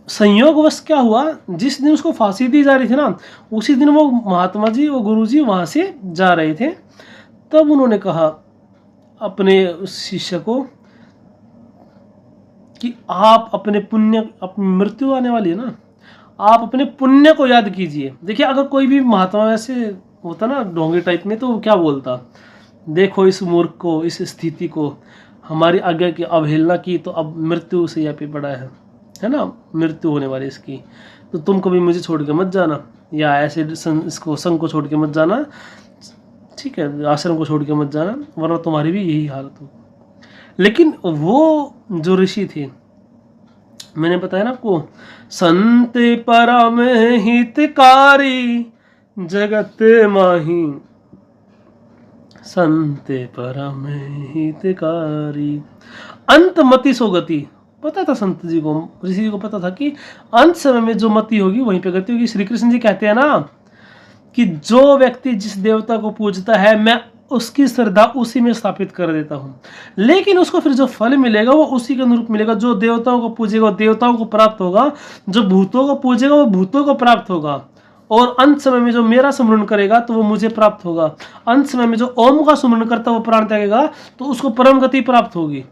संयोगवश क्या हुआ, जिस दिन उसको फांसी दी जा रही थी ना, उसी दिन वो महात्मा जी, वो गुरु जी वहाँ से जा रहे थे। तब उन्होंने कहा अपने उस शिष्य को कि आप अपने पुण्य, अपनी मृत्यु आने वाली है ना, आप अपने पुण्य को याद कीजिए। देखिए अगर कोई भी महात्मा वैसे होता ना ढोंगी टाइप में, तो वो क्या बोलता, देखो इस मूर्ख को, इस स्थिति को, हमारी आज्ञा की अवहेलना की तो अब मृत्यु से यहाँ पे पड़ा है ना, मृत्यु होने वाली इसकी, तो तुम कभी मुझे छोड़ के मत जाना, या ऐसे इसको संघ को छोड़ के मत जाना, ठीक है, आश्रम को छोड़ के मत जाना, वरना तुम्हारी भी यही हालत हो। लेकिन वो जो ऋषि थे, मैंने बताया ना आपको, संत परम हितकारी जगत माही, संत परम हितकारी अंत मति सो गति। पता था संत जी को, ऋषि जी को पता था कि अंत समय में जो मति होगी वहीं पे गति होगी। श्री कृष्ण जी कहते हैं ना कि जो व्यक्ति जिस देवता को पूजता है, मैं उसकी श्रद्धा उसी में स्थापित कर देता हूँ, लेकिन उसको फिर जो फल मिलेगा वो उसी के अनुरूप मिलेगा। जो देवताओं को पूजेगा वो देवताओं को प्राप्त होगा, जो भूतों को पूजेगा वो भूतों को प्राप्त होगा, और अंत समय में जो मेरा स्मरण करेगा तो वो मुझे प्राप्त होगा। अंत समय में जो ओम का स्मरण करता है वो प्राण त्यागेगा तो उसको परम गति प्राप्त होगी।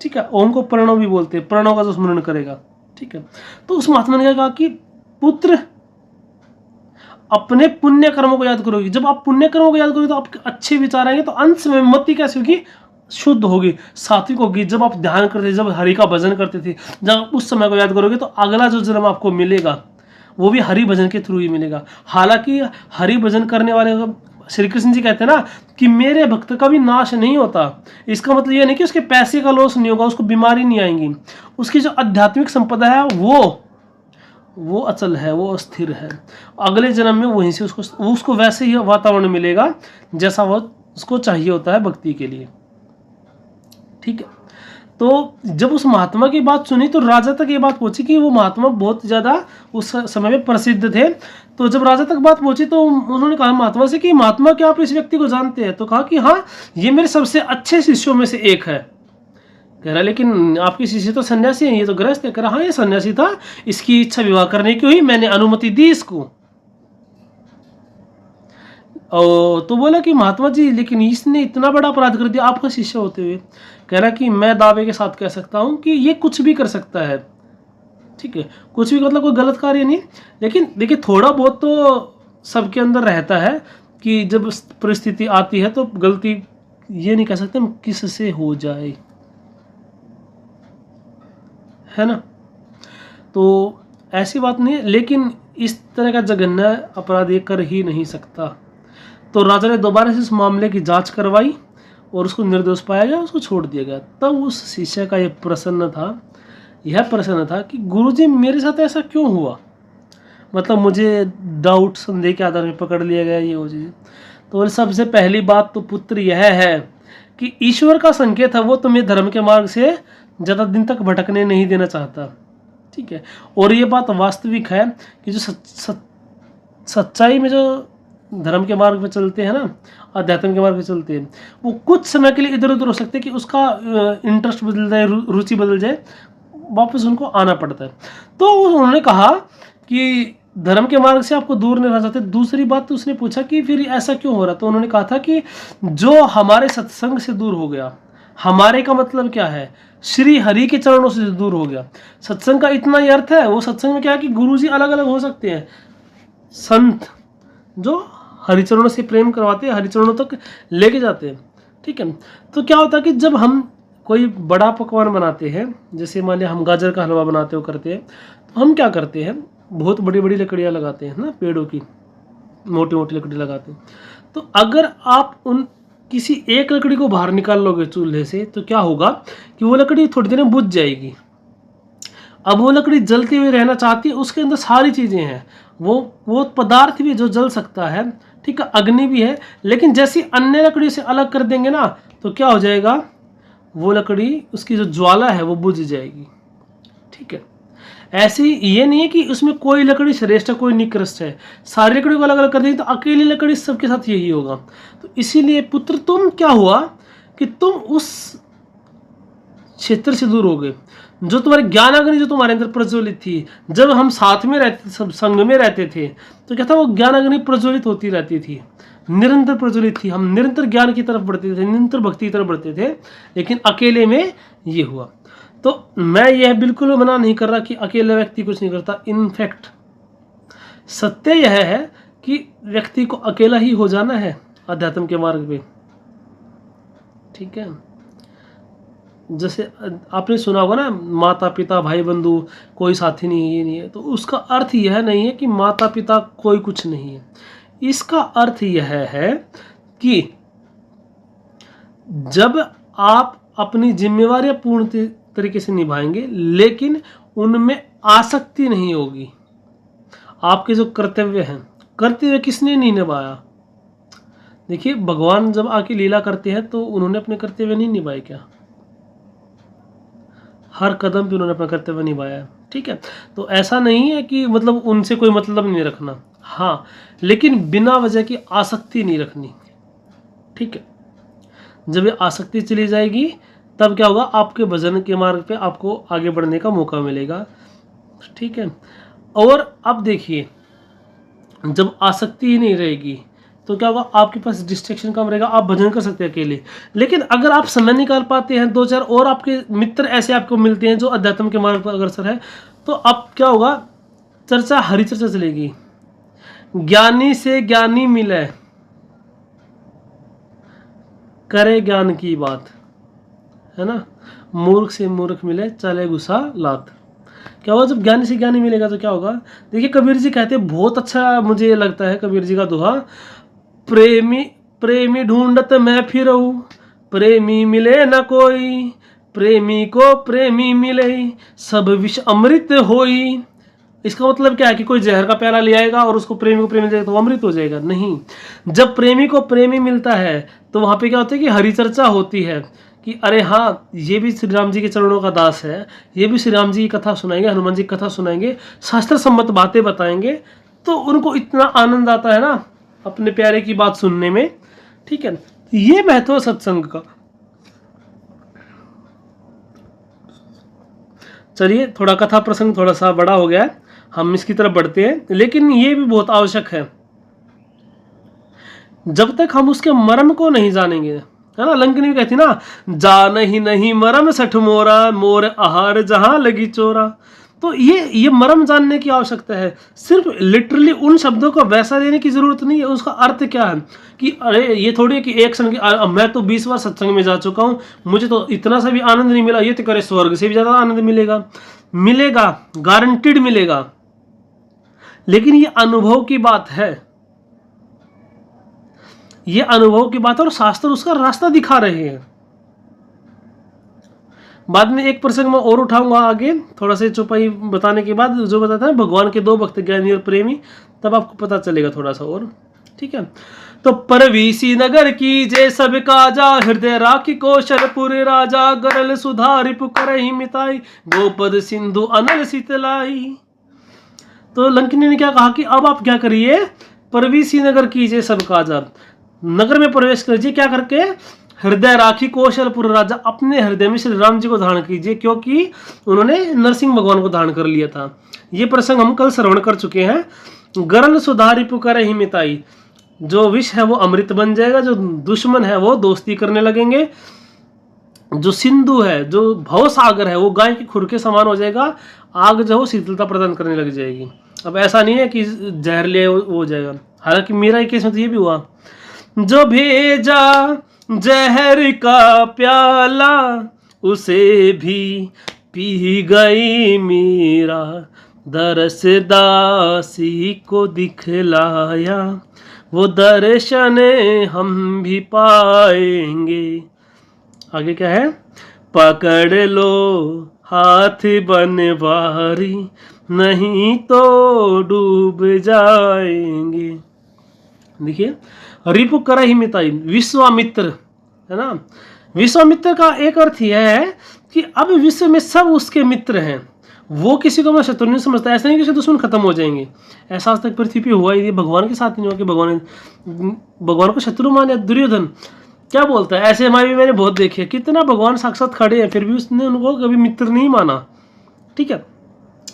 ठीक है, ओम को प्रणव भी बोलते हैं, प्रणव का जो स्मरण करेगा। ठीक है, तो उस महात्मा ने कहा कि पुत्र अपने पुण्य कर्मों को याद करोगे। जब आप पुण्य कर्मों को याद करोगे तो आपके अच्छे विचार आएंगे, तो अंत समय मति कैसी होगी, शुद्ध होगी, सात्विक होगी। जब आप ध्यान करते थे, जब हरि का भजन करते थे, जब उस समय को याद करोगे तो अगला जो जन्म आपको मिलेगा वो भी हरि भजन के थ्रू ही मिलेगा। हालांकि हरि भजन करने वाले, श्री कृष्ण जी कहते हैं ना कि मेरे भक्त का भी नाश नहीं होता। इसका मतलब ये नहीं कि उसके पैसे का लॉस नहीं होगा, उसको बीमारी नहीं आएंगी, उसकी जो आध्यात्मिक संपदा है वो अचल है, वो अस्थिर है। अगले जन्म में वहीं से उसको वैसे ही वातावरण मिलेगा जैसा वो उसको चाहिए होता है भक्ति के लिए। ठीक है, तो जब उस महात्मा की बात सुनी तो राजा तक ये बात पहुंची कि वो महात्मा बहुत ज्यादा उस समय में प्रसिद्ध थे। तो जब राजा तक बात पहुंची तो उन्होंने कहा महात्मा से कि महात्मा क्या आप इस व्यक्ति को जानते हैं? तो कहा कि हाँ, ये मेरे सबसे अच्छे शिष्यों में से एक है। कह रहा लेकिन आपके शिष्य तो सन्यासी हैं, ये तो गृहस्थ है। कह रहा हाँ, ये सन्यासी था, इसकी इच्छा विवाह करने की हुई, मैंने अनुमति दी इसको। तो बोला कि महात्मा जी लेकिन इसने इतना बड़ा अपराध कर दिया आपका शिष्य होते हुए। कह रहा कि मैं दावे के साथ कह सकता हूं कि ये कुछ भी कर सकता है। ठीक है, कुछ भी मतलब कोई गलत कार्य नहीं, लेकिन देखिए थोड़ा बहुत तो सबके अंदर रहता है कि जब परिस्थिति आती है तो गलती ये नहीं कह सकते हम किससे हो जाए, है ना। तो ऐसी बात नहीं है, लेकिन इस तरह का जघन्य अपराध ये कर ही नहीं सकता। तो राजा ने दोबारा से इस मामले की जांच करवाई और उसको निर्दोष पाया गया, उसको छोड़ दिया गया। तब उस शिष्य का यह प्रश्न था कि गुरुजी मेरे साथ ऐसा क्यों हुआ, मतलब मुझे डाउट, संदेह के आधार पर पकड़ लिया गया, ये वो चीज़। तो सबसे पहली बात तो पुत्र यह है कि ईश्वर का संकेत है, वो तुम्हें धर्म के मार्ग से ज़्यादा दिन तक भटकने नहीं देना चाहता। ठीक है, और ये बात वास्तविक है कि जो सच्चाई में जो धर्म के मार्ग पे चलते हैं ना, अध्यात्म के मार्ग पे चलते हैं, वो कुछ समय के लिए इधर उधर हो सकते हैं कि उसका इंटरेस्ट बदल जाए, रुचि बदल जाए, वापस उनको आना पड़ता है। तो उन्होंने कहा कि धर्म के मार्ग से आपको दूर नहीं रह जाते। दूसरी बात तो उसने पूछा कि फिर ऐसा क्यों हो रहा, तो उन्होंने कहा था कि जो हमारे सत्संग से दूर हो गया, हमारे का मतलब क्या है, श्री हरि के चरणों से दूर हो गया। सत्संग का इतना ही अर्थ है। वो सत्संग में क्या है कि गुरु जी अलग अलग हो सकते हैं, संत जो हरिचरणों से प्रेम करवाते हैं, हरिचरणों तक लेके जाते हैं। ठीक है, तो क्या होता है कि जब हम कोई बड़ा पकवान बनाते हैं, जैसे मान लिया हम गाजर का हलवा बनाते हो करते हैं, तो हम क्या करते हैं, बहुत बड़ी बड़ी लकड़ियाँ लगाते हैं ना, पेड़ों की मोटी मोटी लकड़ी लगाते हैं। तो अगर आप उन किसी एक लकड़ी को बाहर निकाल लोगे चूल्हे से, तो क्या होगा कि वो लकड़ी थोड़ी देर में बुझ जाएगी। अब वो लकड़ी जलती हुई रहना चाहती है, उसके अंदर सारी चीज़ें हैं, वो पदार्थ भी जो जल सकता है, ठीक है, अग्नि भी है, लेकिन जैसी अन्य लकड़ी से अलग कर देंगे ना, तो क्या हो जाएगा, वो लकड़ी, उसकी जो ज्वाला है वो बुझ जाएगी। ठीक है, ऐसे ही ये नहीं है कि उसमें कोई लकड़ी श्रेष्ठ है कोई निकृष्ट है, सारी लकड़ी को अलग अलग कर देंगे तो अकेली लकड़ी सबके साथ यही होगा। तो इसीलिए पुत्र तुम क्या हुआ कि तुम उस क्षेत्र से दूर हो गए, जो तुम्हारे ज्ञान अग्नि जो तुम्हारे अंदर प्रज्वलित थी। जब हम साथ में रहते, सब संग में रहते थे, तो क्या था, वो ज्ञान अग्नि प्रज्वलित होती रहती थी, निरंतर प्रज्वलित थी। हम निरंतर ज्ञान की तरफ बढ़ते थे, निरंतर भक्ति की तरफ बढ़ते थे। लेकिन अकेले में ये हुआ। तो मैं यह बिल्कुल मना नहीं कर रहा कि अकेला व्यक्ति कुछ नहीं करता। इनफैक्ट सत्य यह है कि व्यक्ति को अकेला ही हो जाना है अध्यात्म के मार्ग पे। ठीक है, जैसे आपने सुना होगा ना, माता पिता भाई बंधु कोई साथी नहीं है, ये नहीं है। तो उसका अर्थ यह नहीं है कि माता पिता कोई कुछ नहीं है। इसका अर्थ यह है कि जब आप अपनी जिम्मेवारियां पूर्ण तरीके से निभाएंगे, लेकिन उनमें आसक्ति नहीं होगी। आपके जो कर्तव्य हैं, कर्तव्य किसने नहीं निभाया? देखिए, भगवान जब आके लीला करते हैं तो उन्होंने अपने कर्तव्य नहीं निभाए क्या? हर कदम पे उन्होंने अपना कर्तव्य निभाया है। ठीक है, तो ऐसा नहीं है कि मतलब उनसे कोई मतलब नहीं रखना, हाँ, लेकिन बिना वजह की आसक्ति नहीं रखनी। ठीक है, जब ये आसक्ति चली जाएगी तब क्या होगा, आपके भजन के मार्ग पे आपको आगे बढ़ने का मौका मिलेगा। ठीक है, और अब देखिए, जब आसक्ति ही नहीं रहेगी तो क्या होगा, आपके पास डिस्ट्रैक्शन कम रहेगा, आप भजन कर सकते हैं अकेले। लेकिन अगर आप समय निकाल पाते हैं, दो चार और आपके मित्र ऐसे आपको मिलते हैं जो अध्यात्म के मार्ग पर अग्रसर है, तो अब क्या होगा, चर्चा हरि चर्चा चलेगी। ज्ञानी से ज्ञानी मिले, करे ज्ञान की बात, है ना। मूर्ख से मूर्ख मिले, चले गुस्सा लात। क्या होगा, जब ज्ञानी से ज्ञानी मिलेगा तो क्या होगा। देखिए, कबीर जी कहते हैं, बहुत अच्छा मुझे लगता है कबीर जी का दोहा, प्रेमी प्रेमी ढूंढत मैं फिरूं, प्रेमी मिले न कोई, प्रेमी को प्रेमी मिले, सब विष अमृत होई। इसका मतलब क्या है कि कोई जहर का प्याला ले आएगा और उसको प्रेमी को प्रेमी देगा तो वो अमृत हो जाएगा? नहीं। जब प्रेमी को प्रेमी मिलता है तो वहां पे क्या होता है कि हरि चर्चा होती है कि अरे हाँ, ये भी श्री राम जी के चरणों का दास है, ये भी श्री राम जी की कथा सुनाएंगे, हनुमान जी की कथा सुनाएंगे, शास्त्र सम्मत बातें बताएंगे। तो उनको इतना आनंद आता है ना अपने प्यारे की बात सुनने में। ठीक है, ये महत्व है सत्संग का। चलिए, थोड़ा कथा प्रसंग थोड़ा सा बड़ा हो गया है, हम इसकी तरफ बढ़ते हैं, लेकिन ये भी बहुत आवश्यक है। जब तक हम उसके मर्म को नहीं जानेंगे, है ना, लंकनी भी कहती ना, जान ही नहीं मरम सठ मोरा, मोर आहार जहां लगी चोरा। तो ये मर्म जानने की आवश्यकता है। सिर्फ लिटरली उन शब्दों को वैसा लेने की जरूरत नहीं है। उसका अर्थ क्या है कि अरे ये थोड़ी है कि एक संग मैं तो 20 बार सत्संग में जा चुका हूँ, मुझे तो इतना सा भी आनंद नहीं मिला, ये तो करे स्वर्ग से भी ज्यादा आनंद मिलेगा। मिलेगा, गारंटीड मिलेगा, लेकिन ये अनुभव की बात है, ये अनुभव की बात है, और शास्त्र उसका रास्ता दिखा रहे हैं। बाद में एक प्रसंग में और उठाऊंगा आगे, थोड़ा सा चौपाई बताने के बाद, जो बताता है भगवान के दो भक्त, ज्ञानी और प्रेमी, तब आपको पता चलेगा थोड़ा सा और। ठीक है, तो परवीसी नगर की जय सब काजा, हृदय राखी कौशलपुर राजा, गरल सुधारि पुकरहि मिताई, गोपद सिंधु अनल शीतलाई। तो लंकिनी ने क्या कहा कि अब आप क्या करिए, परवीसी नगर कीजिए सब काजा, नगर में प्रवेश कीजिए, क्या करके, हृदय राखी कौशलपुर राजा, अपने हृदय में श्री राम जी को धारण कीजिए, क्योंकि उन्होंने नरसिंह भगवान को धारण कर लिया था। ये प्रसंग हम कल श्रवण कर चुके हैं। गरल सुधारि पुकरहि मिताई, जो विष है वो अमृत बन जाएगा, जो दुश्मन है वो दोस्ती करने लगेंगे, जो सिंधु है, जो भव सागर है, वो गाय के खुर के समान हो जाएगा, आग जो है शीतलता प्रदान करने लग जाएगी। अब ऐसा नहीं है कि जहर ले हो जाएगा, हालांकि मेरा केस में तो ये भी हुआ, जो भेजा जहर का प्याला उसे भी पी गई मीरा, दरस दासी को दिखलाया, वो दर्शन हम भी पाएंगे। आगे क्या है, पकड़ लो हाथ बनवारी, नहीं तो डूब जाएंगे। देखिए, रिपु करहि मिताई, विश्वामित्र, है ना। विश्वामित्र का एक अर्थ यह है कि अब विश्व में सब उसके मित्र हैं, वो किसी को मैं शत्रु नहीं समझता। ऐसा नहीं कि दुश्मन खत्म हो जाएंगे, ऐसा आज तक पृथ्वी पे हुआ ही नहीं। भगवान के साथ नहीं हुआ कि भगवान को शत्रु माने। दुर्योधन क्या बोलता है, ऐसे हमारे भी मैंने बहुत देखे, कितना भगवान साक्षात खड़े हैं फिर भी उसने उनको कभी मित्र नहीं माना, ठीक है।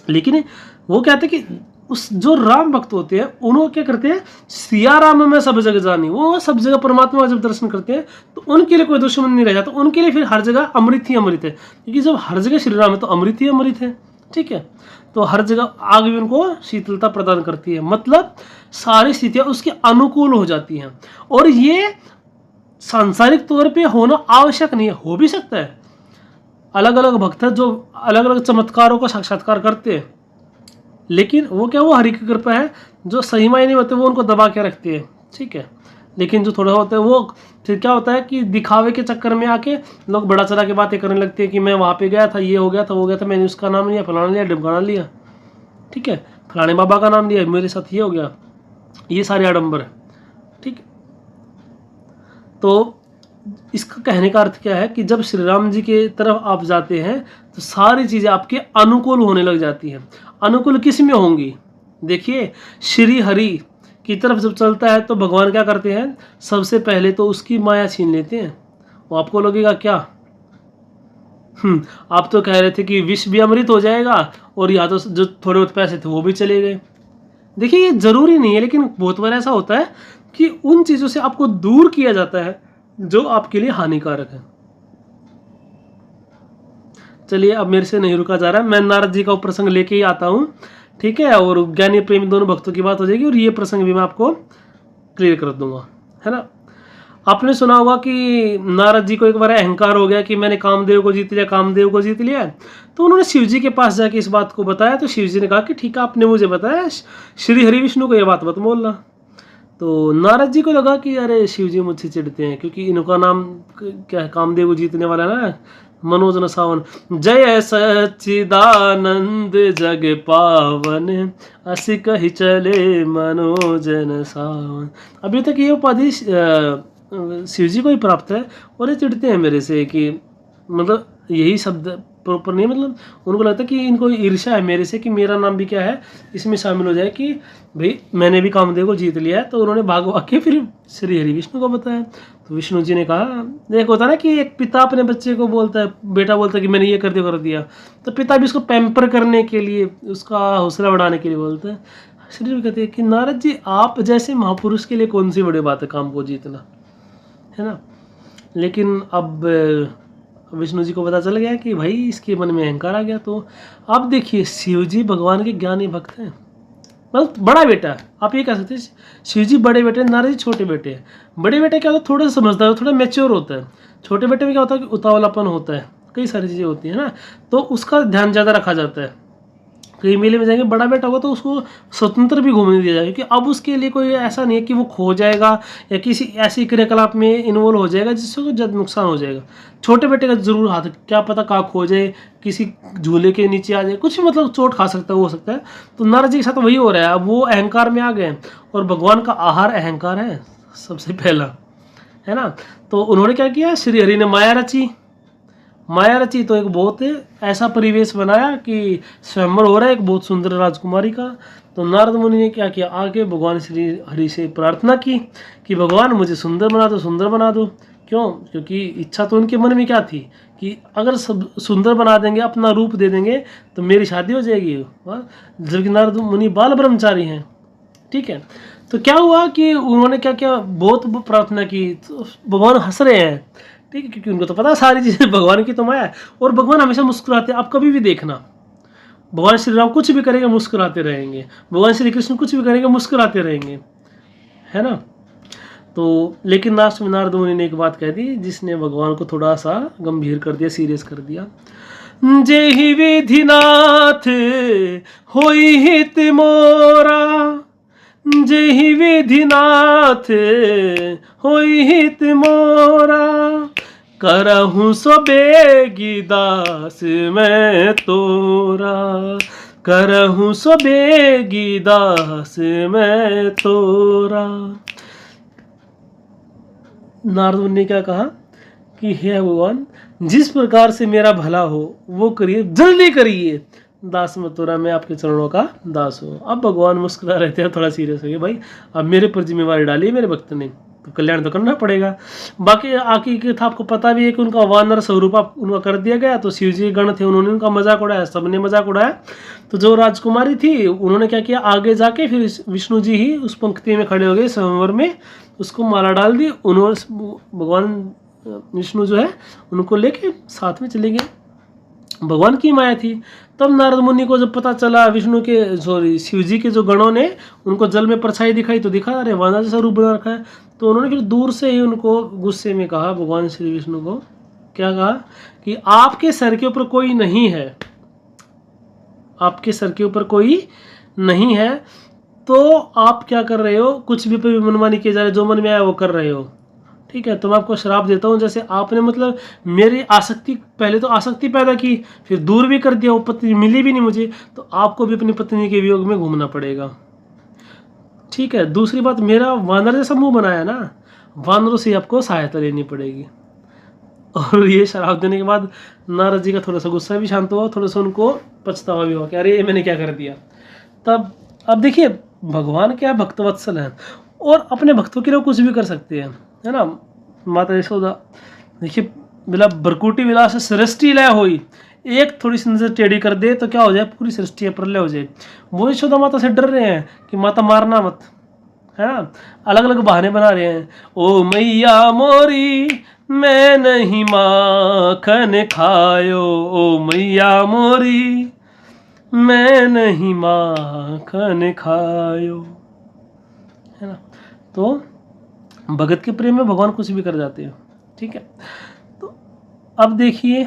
लेकिन वो कहते हैं कि उस जो राम भक्त होते हैं उनको क्या करते हैं, सिया राम में सब जगह जानी, वो सब जगह परमात्मा का जब दर्शन करते हैं तो उनके लिए कोई दुश्मन नहीं रह जाता, उनके लिए फिर हर जगह अमृत ही अमृत है, क्योंकि जब हर जगह श्री राम है तो अमृत ही अमृत है, ठीक है। तो हर जगह आग भी उनको शीतलता प्रदान करती है, मतलब सारी स्थितियां उसके अनुकूल हो जाती हैं। और ये सांसारिक तौर पे होना आवश्यक नहीं है, हो भी सकता है। अलग अलग भक्त हैं जो अलग अलग चमत्कारों का साक्षात्कार करते हैं, लेकिन वो क्या, वो हरि की कृपा है। जो सही मायने होते हैं वो उनको दबा के रखते हैं, ठीक है। लेकिन जो थोड़ा होता है वो फिर क्या होता है कि दिखावे के चक्कर में आके लोग बड़ा चढ़ा के बातें करने लगते हैं कि मैं वहाँ पे गया था, ये हो गया था, वो गया था, मैंने उसका नाम लिया, फलाना लिया, ढिमकाना लिया, ठीक है, फलाने बाबा का नाम लिया, मेरे साथ ये हो गया, ये सारे आडंबर है, ठीक है। तो इसका कहने का अर्थ क्या है कि जब श्री राम जी के तरफ आप जाते हैं तो सारी चीज़ें आपके अनुकूल होने लग जाती हैं। अनुकूल किस में होंगी, देखिए श्री हरि की तरफ जब चलता है तो भगवान क्या करते हैं, सबसे पहले तो उसकी माया छीन लेते हैं। वो आपको लगेगा क्या, आप तो कह रहे थे कि विष भी अमृत हो जाएगा और या तो जो थोड़े बहुत पैसे थे वो भी चले गए। देखिए ये जरूरी नहीं है, लेकिन बहुत बार ऐसा होता है कि उन चीज़ों से आपको दूर किया जाता है जो आपके लिए हानिकारक है। चलिए अब मेरे से नहीं रुका जा रहा है, मैं नारद जी का प्रसंग लेके ही आता हूँ, ठीक है, और ज्ञानी प्रेमी दोनों भक्तों की बात हो जाएगी और ये प्रसंग भी मैं आपको क्लियर कर दूंगा, है ना। आपने सुना होगा कि नारद जी को एक बार अहंकार हो गया कि मैंने कामदेव को जीत लिया, कामदेव को जीत लिया। तो उन्होंने शिव जी के पास जाके इस बात को बताया, तो शिव जी ने कहा कि ठीक है, आपने मुझे बताया, श्री हरि विष्णु को ये बात मत बोलना। तो नारद जी को लगा कि अरे शिव जी मुझसे चिढ़ते हैं, क्योंकि इनका नाम क्या है, कामदेव को जीतने वाला है ना, मनोज न सावन, जय सच्चिदानंद जग पावन, असी कही चले मनोज न सावन। अभी तक ये उपाधि शिव जी को ही प्राप्त है और ये चिढ़ते हैं मेरे से कि मतलब यही शब्द प्रॉपर नहीं, मतलब उनको लगता है कि इनको ईर्ष्या है मेरे से कि मेरा नाम भी क्या है इसमें शामिल हो जाए कि भाई मैंने भी कामदेव को जीत लिया है। तो उन्होंने भाग भाग के फिर श्री हरि विष्णु को बताया। तो विष्णु जी ने कहा, एक होता है ना कि एक पिता अपने बच्चे को बोलता है, बेटा बोलता है कि मैंने ये कर दिया, तो पिता भी उसको पैम्पर करने के लिए, उसका हौसला बढ़ाने के लिए बोलता है। श्री हरि कहते हैं कि नारद जी आप जैसे महापुरुष के लिए कौन सी बड़ी बात है काम को जीतना, है ना। लेकिन अब विष्णु जी को पता चल गया कि भाई इसके मन में अहंकार आ गया। तो आप देखिए शिव जी भगवान के ज्ञानी भक्त हैं, मतलब बड़ा बेटा है, आप ये कह सकते हैं शिव जी बड़े बेटे, नारद जी छोटे बेटे हैं। बड़े बेटे क्या होता है, थोड़ा सा समझदार हो, थोड़ा मैच्योर होता है। छोटे बेटे में क्या होता है कि उतावलापन होता है, कई सारी चीज़ें होती है ना, तो उसका ध्यान ज़्यादा रखा जाता है। कहीं मेले में जाएंगे, बड़ा बेटा होगा तो उसको स्वतंत्र भी घूमने दिया जाएगा, क्योंकि अब उसके लिए कोई ऐसा नहीं है कि वो खो जाएगा या किसी ऐसी क्रियाकलाप में इन्वॉल्व हो जाएगा जिससे को ज़्यादा नुकसान हो जाएगा। छोटे बेटे का जरूर हाथ, क्या पता कहाँ खो जाए, किसी झूले के नीचे आ जाए, कुछ भी, मतलब चोट खा सकता है, हो सकता है। तो नारद जी के साथ वही हो रहा है, अब वो अहंकार में आ गए और भगवान का आहार अहंकार है सबसे पहला, है ना। तो उन्होंने क्या किया, श्री हरि ने माया रची तो एक बहुत ऐसा परिवेश बनाया कि स्वयंवर हो रहा है एक बहुत सुंदर राजकुमारी का। तो नारद मुनि ने क्या किया, आगे भगवान श्री हरि से प्रार्थना की कि भगवान मुझे सुंदर बना दो। क्यों, क्योंकि इच्छा तो उनके मन में क्या थी कि अगर सब सुंदर बना देंगे, अपना रूप दे देंगे तो मेरी शादी हो जाएगी, जबकि नारद मुनि बाल ब्रह्मचारी हैं, ठीक है। तो क्या हुआ कि उन्होंने क्या किया, बहुत प्रार्थना की, तो भगवान हंस रहे हैं, ठीक है, क्योंकि उनको तो पता सारी चीज़ें भगवान की तो माया है। और भगवान हमेशा मुस्कुराते हैं, आप कभी भी देखना, भगवान श्री राम कुछ भी करेंगे मुस्कुराते रहेंगे, भगवान श्री कृष्ण कुछ भी करेंगे मुस्कुराते रहेंगे, है ना। तो लेकिन लास्ट में नारद मुनि ने एक बात कह दी जिसने भगवान को थोड़ा सा गंभीर कर दिया, सीरियस कर दिया। जेहि विधिनाथ होई हित मोरा, जेहि विधिनाथ होई हित मोरा, करहूँ सो बेगी दास मैं तोरा, करहूँ सो बेगी दास मैं तोरा। नारद मुनि ने क्या कहा कि हे भगवान, जिस प्रकार से मेरा भला हो वो करिए, जल्दी करिए, दास मथुरा मैं आपके चरणों का दास हूँ। अब भगवान मुस्कुरा रहे थे, थोड़ा सीरियस हो गए, भाई अब मेरे पर जिम्मेवारी डाली है मेरे भक्त ने, तो कल्याण तो करना पड़ेगा। बाकी आखिर की था, आपको पता भी है कि उनका वानर स्वरूप उनका कर दिया गया, तो शिव जी के गण थे, उन्होंने उनका मजाक उड़ाया, सबने मजाक उड़ाया। तो जो राजकुमारी थी उन्होंने क्या किया, आगे जाके फिर विष्णु जी ही उस पंक्ति में खड़े हो गए स्वयंवर में, उसको माला डाल दी। उन्होंने भगवान विष्णु जो है उनको लेके साथ में चले गए, भगवान की माया थी। तब नारद मुनि को जब पता चला विष्णु के सॉरी शिव जी के जो गणों ने उनको जल में परछाई दिखाई, तो दिखा अरे वानर जैसा रूप बना रखा है। तो उन्होंने फिर दूर से ही उनको गुस्से में कहा, भगवान श्री विष्णु को क्या कहा कि आपके सर के ऊपर कोई नहीं है, आपके सर के ऊपर कोई नहीं है, तो आप क्या कर रहे हो, कुछ भी मनमानी किए जा रहे, जो मन में आया वो कर रहे हो। ठीक है, तो मैं आपको श्राप देता हूँ, जैसे आपने मतलब मेरी आसक्ति, पहले तो आसक्ति पैदा की, फिर दूर भी कर दिया, वो पत्नी मिली भी नहीं मुझे, तो आपको भी अपनी पत्नी के वियोग में घूमना पड़ेगा। ठीक है, दूसरी बात, मेरा वानर जैसा मुंह बनाया ना, वानरों से आपको सहायता लेनी पड़ेगी। और ये शराब देने के बाद नारद जी का थोड़ा सा गुस्सा भी शांत हुआ, थोड़ा सा उनको पछतावा भी हुआ कि अरे ये मैंने क्या कर दिया। तब अब देखिए भगवान क्या भक्तवत्सल है, और अपने भक्तों के लिए कुछ भी कर सकते हैं, है ना। माता यशोदा देखिए, बिला बरकुटी विलास सृष्टि लय हुई, एक थोड़ी सी नजर टेढ़ी कर दे तो क्या हो जाए, पूरी सृष्टि प्रलय हो जाए। वो यशोदा माता से डर रहे हैं कि माता मारना मत, है ना, अलग अलग बहाने बना रहे हैं। ओ मैया मोरी मैं नहीं माखन खायो, ओ मैया मोरी मैं नहीं माखन खायो, है ना। तो भगत के प्रेम में भगवान कुछ भी कर जाते हैं। ठीक है, तो अब देखिए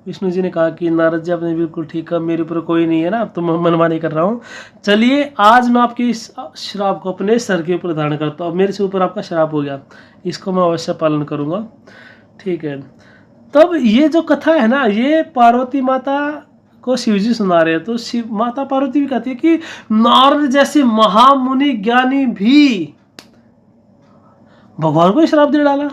विष्णु जी ने कहा कि नारद जी आपने बिल्कुल ठीक कहा, मेरे ऊपर कोई नहीं है ना, अब तो मैं मनमानी कर रहा हूँ। चलिए आज मैं आपके इस श्राप को अपने सर के ऊपर धारण करता हूँ, अब मेरे से ऊपर आपका श्राप हो गया, इसको मैं अवश्य पालन करूँगा। ठीक है, तब ये जो कथा है ना, ये पार्वती माता को शिवजी सुना रहे हैं, तो शिव माता पार्वती भी कहती है कि नारद जैसे महामुनि ज्ञानी भी भगवान को श्राप दे डाला,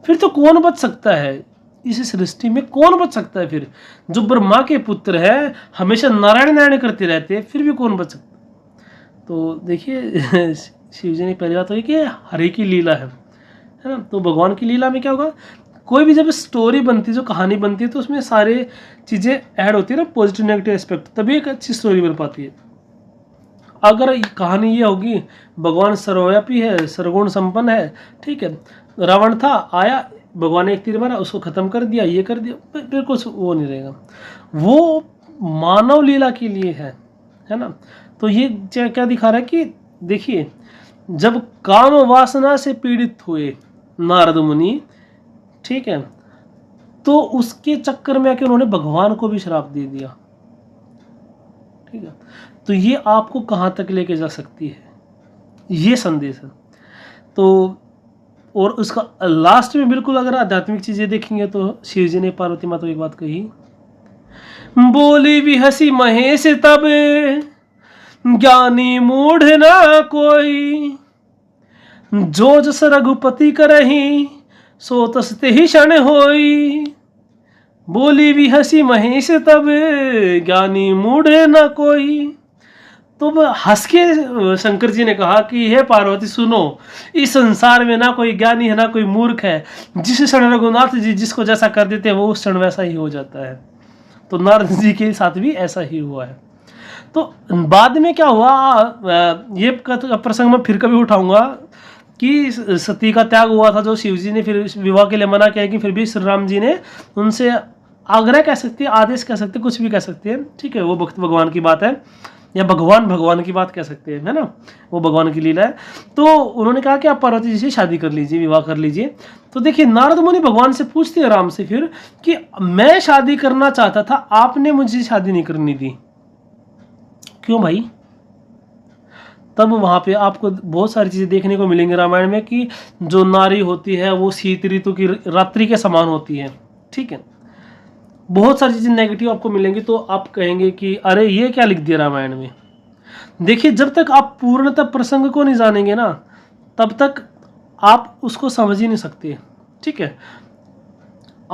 फिर तो कौन बच सकता है इस सृष्टि में, कौन बच सकता है फिर, जो ब्रह्मा के पुत्र है, हमेशा नारायण नारायण करते रहते हैं, फिर भी कौन बच सकता। तो देखिए शिव जी ने पहली बात हुई कि हरि की लीला है ना। तो भगवान की लीला में क्या होगा, कोई भी जब स्टोरी बनती है, जो कहानी बनती है, तो उसमें सारे चीज़ें ऐड होती है ना, पॉजिटिव नेगेटिव एस्पेक्ट, तभी एक अच्छी स्टोरी बन पाती है। अगर कहानी ये होगी भगवान सर्वव्यापी है, सर्वगुण संपन्न है, ठीक है, रावण था आया, भगवान ने एक तीर मारा, उसको खत्म कर दिया, ये कर दिया, फिर कुछ वो नहीं रहेगा, वो मानव लीला के लिए है ना। तो ये क्या दिखा रहा है कि देखिए, जब काम वासना से पीड़ित हुए नारद मुनि, ठीक है, तो उसके चक्कर में आके उन्होंने भगवान को भी श्राप दे दिया। ठीक है, तो ये आपको कहाँ तक लेके जा सकती है, ये संदेश है। तो और उसका लास्ट में बिल्कुल अगर आध्यात्मिक चीजें देखेंगे, तो शिव जी ने पार्वती माता को एक बात कही, बोली भी हंसी महेश तब ज्ञानी मूढ़ ना कोई, जो जस रघुपति करही सो तसते ही क्षण होई। बोली भी हंसी महेश तब ज्ञानी मूढ़ ना कोई। तो हंस के शंकर जी ने कहा कि हे पार्वती सुनो, इस संसार में ना कोई ज्ञानी है ना कोई मूर्ख है, जिस क्षण रघुनाथ जी जिसको जैसा कर देते हैं वो उस क्षण वैसा ही हो जाता है। तो नारद जी के साथ भी ऐसा ही हुआ है। तो बाद में क्या हुआ, ये प्रसंग मैं फिर कभी उठाऊंगा कि सती का त्याग हुआ था, जो शिव जी ने फिर विवाह के लिए मना किया, कि फिर भी श्री राम जी ने उनसे आग्रह कह सकते हैं, आदेश कह सकते हैं, कुछ भी कह सकते हैं, ठीक है, वो भक्त भगवान की बात है, या भगवान की बात कह सकते हैं, है ना, वो भगवान की लीला है। तो उन्होंने कहा कि आप पार्वती जी से शादी कर लीजिए, विवाह कर लीजिए। तो देखिए नारद मुनि भगवान से पूछते हैं राम से फिर कि मैं शादी करना चाहता था, आपने मुझे शादी नहीं करनी दी, क्यों भाई। तब वहां पे आपको बहुत सारी चीजें देखने को मिलेंगी रामायण में, कि जो नारी होती है वो शीत ऋतु की रात्रि के समान होती है। ठीक है, बहुत सारी चीजें नेगेटिव आपको मिलेंगी, तो आप कहेंगे कि अरे ये क्या लिख दिया रामायण में। देखिए जब तक आप पूर्णतः प्रसंग को नहीं जानेंगे ना, तब तक आप उसको समझ ही नहीं सकते। ठीक है,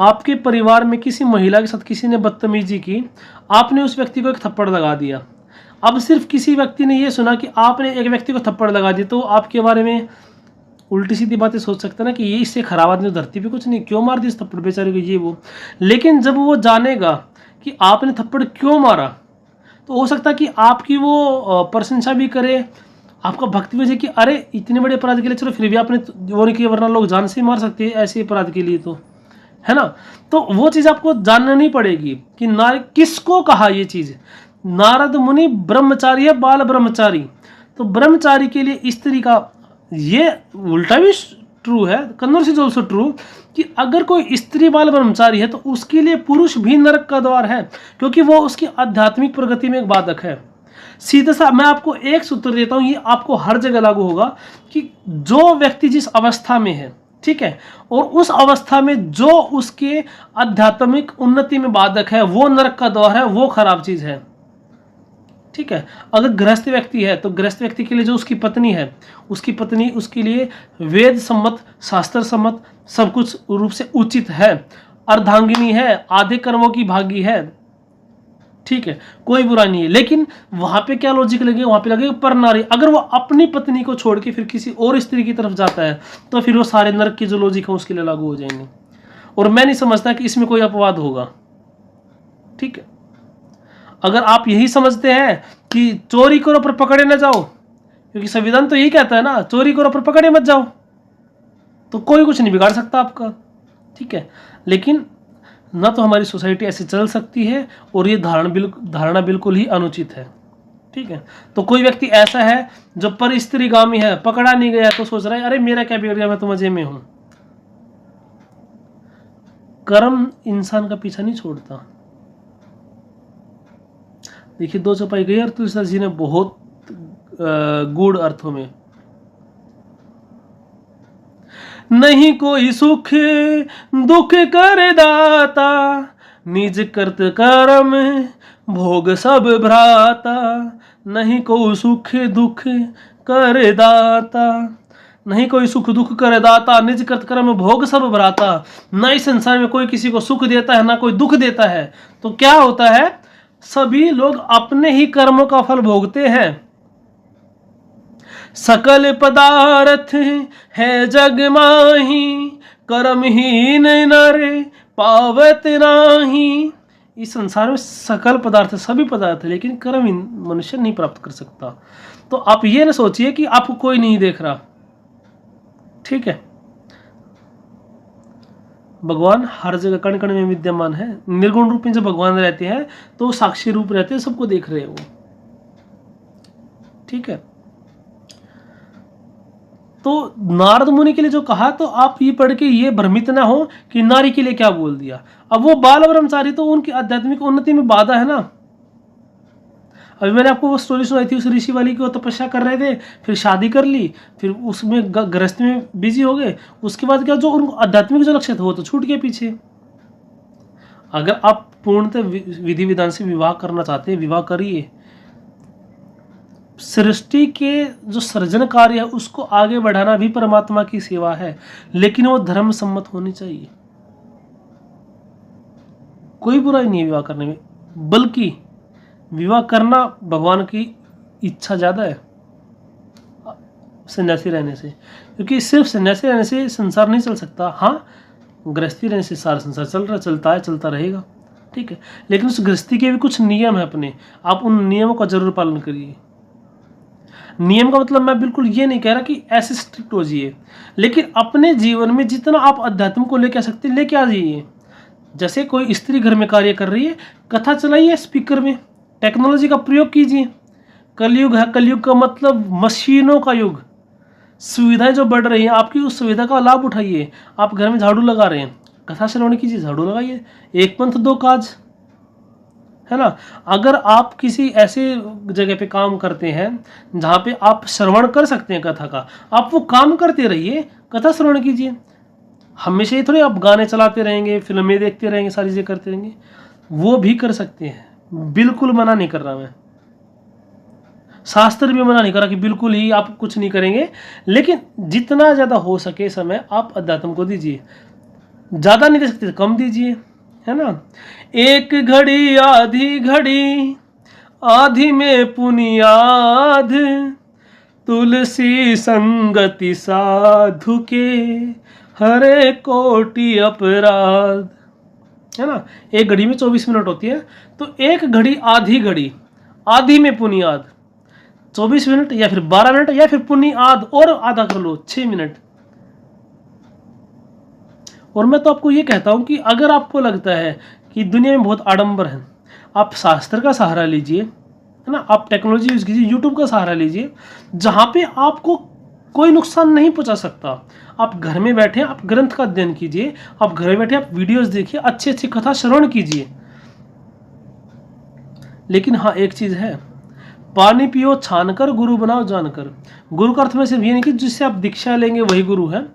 आपके परिवार में किसी महिला के साथ किसी ने बदतमीजी की, आपने उस व्यक्ति को एक थप्पड़ लगा दिया। अब सिर्फ किसी व्यक्ति ने ये सुना कि आपने एक व्यक्ति को थप्पड़ लगा दिया, तो आपके बारे में उल्टी सीधी बातें सोच सकते हैं ना कि ये इससे खराब आदमी धरती पे कुछ नहीं, क्यों मार दी इस थप्पड़ बेचारे को, ये वो। लेकिन जब वो जानेगा कि आपने थप्पड़ क्यों मारा, तो हो सकता है कि आपकी वो प्रशंसा भी करे, आपका भक्ति भी कि अरे इतने बड़े अपराध के लिए चलो फिर भी आपने वो नहीं किया, वरना लोग जान से ही मार सकते हैं ऐसे अपराध के लिए, तो है ना। तो वो चीज़ आपको जाननी पड़ेगी कि किसको कहा ये चीज़। नारद मुनि ब्रह्मचारी है, बाल ब्रह्मचारी। तो ब्रह्मचारी के लिए स्त्री का, ये उल्टा भी ट्रू है, कन्वर्स इज ऑल्सो ट्रू, कि अगर कोई स्त्री बाल ब्रह्मचारी है तो उसके लिए पुरुष भी नरक का द्वार है, क्योंकि वो उसकी आध्यात्मिक प्रगति में एक बाधक है। सीधा सा मैं आपको एक सूत्र देता हूं, ये आपको हर जगह लागू होगा कि जो व्यक्ति जिस अवस्था में है, ठीक है, और उस अवस्था में जो उसके आध्यात्मिक उन्नति में बाधक है, वो नरक का द्वार है, वो खराब चीज है। ठीक है, अगर गृहस्थ व्यक्ति है तो गृहस्थ व्यक्ति के लिए जो उसकी पत्नी है, उसकी पत्नी उसके लिए वेद सम्मत, शास्त्र सम्मत सब कुछ रूप से उचित है, अर्धांगिनी है, आधे कर्मों की भागी है, ठीक है, कोई बुरा नहीं है। लेकिन वहां पे क्या लॉजिक लगेगा, वहां पे लगेगा पर नारी। अगर वो अपनी पत्नी को छोड़ के फिर किसी और स्त्री की तरफ जाता है तो फिर वो सारे नरक की जो लॉजिक है उसके लिए लागू हो जाएंगे, और मैं नहीं समझता कि इसमें कोई अपवाद होगा। ठीक है, अगर आप यही समझते हैं कि चोरी करो पर पकड़े ना जाओ, क्योंकि संविधान तो यही कहता है ना, चोरी करो पर पकड़े मत जाओ, तो कोई कुछ नहीं बिगाड़ सकता आपका। ठीक है, लेकिन ना तो हमारी सोसाइटी ऐसे चल सकती है, और ये धारणा बिल्कुल ही अनुचित है। ठीक है, तो कोई व्यक्ति ऐसा है जो पर स्त्रीगामी है, पकड़ा नहीं गया तो सोच रहा है अरे मेरा क्या बिगड़ गया, मैं तो मजे में हूं। कर्म इंसान का पीछा नहीं छोड़ता। देखिए, दो चौपाई गई और तुलसीदास जी ने बहुत गूढ़ अर्थों में, नहीं कोई सुख दुख कर दाता, निज कर्त कर्म भोग सब भ्राता। नहीं कोई सुख दुख कर दाता, नहीं कोई सुख दुख कर दाता, निज कर्त कर्म भोग सब भ्राता। न इस संसार में कोई किसी को सुख देता है ना कोई दुख देता है। तो क्या होता है, सभी लोग अपने ही कर्मों का फल भोगते हैं। सकल पदार्थ है जग माही, कर्महीन नर पावत नाही। इस संसार में सकल पदार्थ, सभी पदार्थ है, लेकिन कर्म मनुष्य नहीं प्राप्त कर सकता। तो आप ये ना सोचिए कि आपको कोई नहीं देख रहा। ठीक है, भगवान हर जगह कण कण में विद्यमान है। निर्गुण रूप में जब भगवान रहते हैं तो साक्षी रूप रहते हैं, सबको देख रहे हैं वो। ठीक है, तो नारद मुनि के लिए जो कहा, तो आप ये पढ़ के ये भ्रमित ना हो कि नारी के लिए क्या बोल दिया। अब वो बाल ब्रह्मचारी तो उनकी आध्यात्मिक उन्नति में बाधा है ना। अभी मैंने आपको वो स्टोरी सुनाई थी, उस ऋषि वाली की, वो तपस्या कर रहे थे, फिर शादी कर ली, फिर उसमें गृहस्थी में बिजी हो गए। उसके बाद क्या, जो उनको आध्यात्मिक जो लक्ष्य था वो तो छूट गया पीछे। अगर आप पूर्णतः विधि विधान से विवाह करना चाहते हैं, विवाह करिए। सृष्टि के जो सृजन कार्य है उसको आगे बढ़ाना भी परमात्मा की सेवा है, लेकिन वो धर्म सम्मत होनी चाहिए। कोई बुराई नहीं है विवाह करने में, बल्कि विवाह करना भगवान की इच्छा ज्यादा है सन्यासी रहने से, क्योंकि सिर्फ सन्यासी रहने से संसार नहीं चल सकता। हाँ, गृहस्थी रहने से सारा संसार चलता है, चलता रहेगा। ठीक है, लेकिन उस गृहस्थी के भी कुछ नियम है अपने, आप उन नियमों का जरूर पालन करिए। नियम का मतलब मैं बिल्कुल ये नहीं कह रहा कि ऐसे स्ट्रिक्ट हो जाइए, लेकिन अपने जीवन में जितना आप अध्यात्म को लेके आ सकते हैं लेके आ जाइए। जैसे कोई स्त्री घर में कार्य कर रही है, कथा चलाइए स्पीकर में, टेक्नोलॉजी का प्रयोग कीजिए। कलयुग है, कलयुग का मतलब मशीनों का युग। सुविधाएं जो बढ़ रही हैं, आपकी उस सुविधा का लाभ उठाइए। आप घर में झाड़ू लगा रहे हैं, कथा श्रवण कीजिए, झाड़ू लगाइए। एक पंथ दो काज, है ना। अगर आप किसी ऐसे जगह पे काम करते हैं जहाँ पे आप श्रवण कर सकते हैं कथा का, आप वो काम करते रहिए, कथा श्रवण कीजिए। हमेशा ही थोड़ी आप गाने चलाते रहेंगे, फिल्में देखते रहेंगे, सारी चीज़ें करते रहेंगे। वो भी कर सकते हैं, बिल्कुल मना नहीं कर रहा मैं, शास्त्र भी मना नहीं कर रहा कि बिल्कुल ही आप कुछ नहीं करेंगे, लेकिन जितना ज़्यादा हो सके समय आप अध्यात्म को दीजिए। ज़्यादा नहीं दे सकते, कम दीजिए, है ना। एक घड़ी आधी घड़ी, आधी में पुनियाद, तुलसी संगति साधु के, हरे कोटि अपराध, है ना। एक घड़ी में 24 मिनट होती है, तो एक घड़ी आधी घड़ी, आधी में पुनियाद 24 मिनट, या फिर 12 मिनट, या फिर पुनियाद और आधा कर लो 6 मिनट। और मैं तो आपको ये कहता हूं कि अगर आपको लगता है कि दुनिया में बहुत आडंबर है, आप शास्त्र का सहारा लीजिए, है ना, आप टेक्नोलॉजी यूज कीजिए, यूट्यूब का सहारा लीजिए, जहां पे आपको कोई नुकसान नहीं पहुंचा सकता। आप घर में बैठे आप ग्रंथ का अध्ययन कीजिए, आप घर में बैठे आप वीडियोस देखिए, अच्छी अच्छी कथा श्रवण कीजिए। लेकिन हाँ, एक चीज है, पानी पियो छानकर, गुरु बनाओ जानकर। गुरु का अर्थ में सिर्फ ये नहीं कि जिससे आप दीक्षा लेंगे वही गुरु है,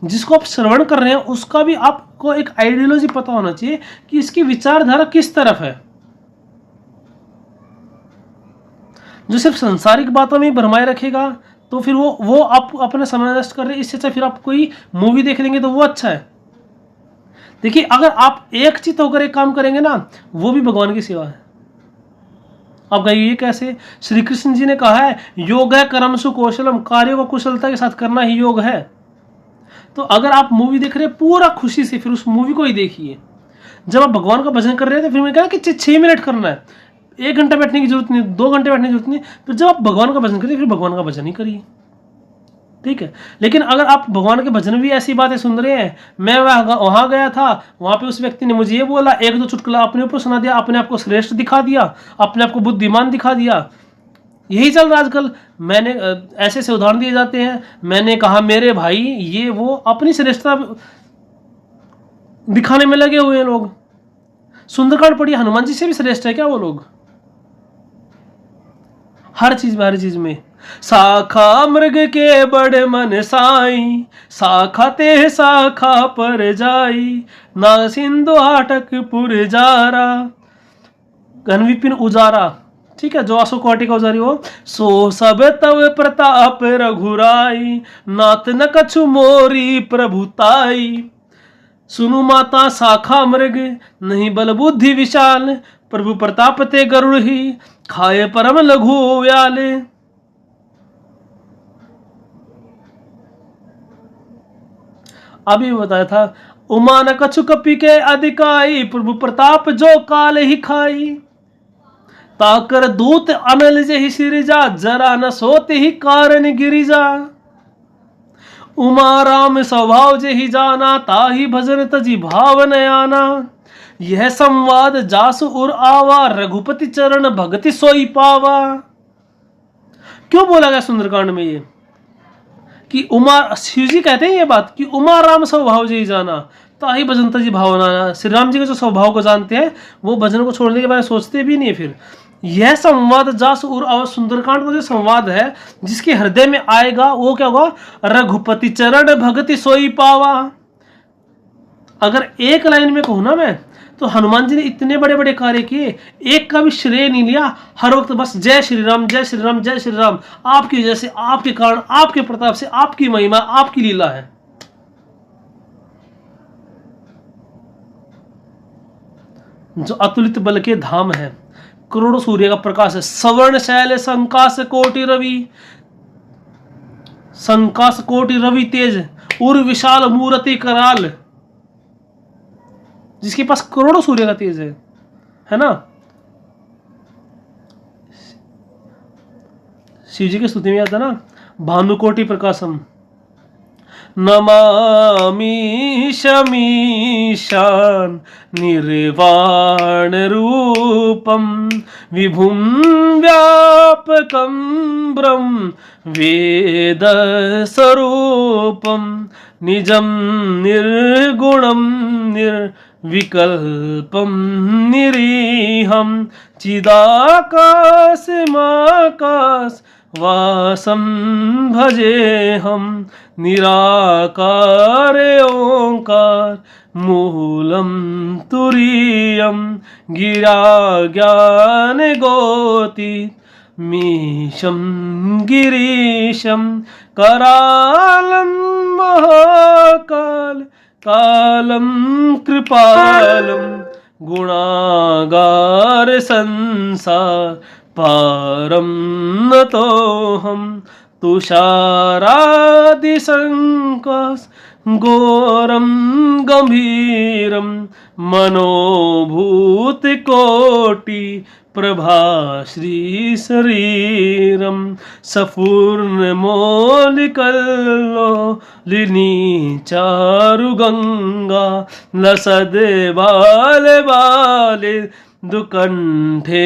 जिसको आप श्रवण कर रहे हैं उसका भी आपको एक आइडियोलॉजी पता होना चाहिए कि इसकी विचारधारा किस तरफ है। जो सिर्फ सांसारिक बातों में भरमाए रखेगा तो फिर वो आप अपना समय नष्ट कर रहे हैं। इससे अच्छा फिर आप कोई मूवी देख लेंगे तो वो अच्छा है। देखिए, अगर आप एक चित्त होकर एक काम करेंगे ना, वो भी भगवान की सेवा है। आप कहिए ये कैसे? श्री कृष्ण जी ने कहा है, योग है कर्म सुकौशलम, कार्यों को कुशलता के साथ करना ही योग है। तो अगर आप मूवी देख रहे हैं पूरा खुशी से, फिर उस मूवी को ही देखिए। जब आप भगवान का भजन कर रहे हैं तो फिर मैं कहा कि 6 मिनट करना है, 1 घंटा बैठने की जरूरत नहीं, 2 घंटे बैठने की जरूरत नहीं। तो जब आप भगवान का भजन करिए फिर भगवान का भजन ही करिए, ठीक है। लेकिन अगर आप भगवान के भजन भी ऐसी बातें सुन रहे हैं, मैं वहां गया था, वहां पे उस व्यक्ति ने मुझे ये बोला, 1-2 चुटकुला अपने ऊपर सुना दिया, अपने आप को श्रेष्ठ दिखा दिया, अपने आप को बुद्धिमान दिखा दिया, यही चल रहा आजकल। मैंने ऐसे से उदाहरण दिए जाते हैं, मैंने कहा मेरे भाई, ये वो अपनी श्रेष्ठता दिखाने में लगे हुए हैं लोग। सुंदरकांड पढ़िए, हनुमान जी से भी श्रेष्ठ है क्या वो लोग? हर चीज में। शाखा मृग के बड़े मन साई, शाखा ते शाखा पर जाई, ना सिंधु हाटक पुर जारा, घन विपिन उजारा, ठीक है, जो आसो कोटि का उजारी हो, सो सब तव प्रताप रघुराई, नाथ न कछु मोरी प्रभुताई, सुनु माता शाखा मृग, नहीं बल बुद्धि विशाल, प्रभु प्रताप ते गरुड़ ही, खाए परम लघु व्याले। अभी बताया था, उमा न कछु कपि के अधिकाई, प्रभु प्रताप जो काल ही खाई, ताकर दूत अनल जहि सिरिजा, जरा न सोते ही कारण गिरिजा, उमा राम स्वभाव जहि जाना, ताहि भजन तजी भाव नयाना, यह संवाद जासु उर आवा, रघुपति चरण भगति सोई पावा। क्यों बोला गया सुंदरकांड में ये कि उमा, शिव जी कहते हैं ये बात कि उमा राम स्वभाव जही जाना, ताहि भजन तजी भावना। श्री राम जी के जो स्वभाव को जानते हैं वो भजन को छोड़ने के बारे में सोचते भी नहीं। फिर यह संवाद जास उर आवा, सुंदरकांड का जो संवाद है जिसके हृदय में आएगा वो क्या होगा? रघुपति चरण भगति सोई पावा। अगर एक लाइन में कहूं ना मैं, तो हनुमान जी ने इतने बड़े बड़े कार्य किए, एक का भी श्रेय नहीं लिया। हर वक्त बस जय श्री राम, जय श्री राम, जय श्री राम, आपकी वजह से, आपके कारण, आपके प्रताप से, आपकी महिमा, आपकी लीला है। जो अतुलित बल के धाम है, करोड़ों सूर्य का प्रकाश है, सवर्ण शैल संकाश कोटि रवि, संकाश कोटि रवि तेज, उर विशाल मूर्ति कराल, जिसके पास करोड़ों सूर्य का तेज है ना। शिव जी की स्तुति में आता ना, भानुकोटि प्रकाशम, नमामि शमीशान निर्वाण रूपम, विभुम व्यापकम ब्रह्म वेद स्वरूपम, निजम निर्गुणम निर्विकल्पम निरीहम, चिदाकाशमाकाश वासम भजेहम, निराकार ओंकार मूलम तुरीयम, गिरा ज्ञान गोति मीशम गिरीशम, करालम महाकाल कालम कृपालम गुणागार संसार पारम न तो हम तुषारादि संकस घोरम गंभीरम मनोभूत कोटि प्रभा श्री शरीरम सफूर्ण मौलिकल्लो लिनी चारु गंगा लसद बाले बाले दुकंठे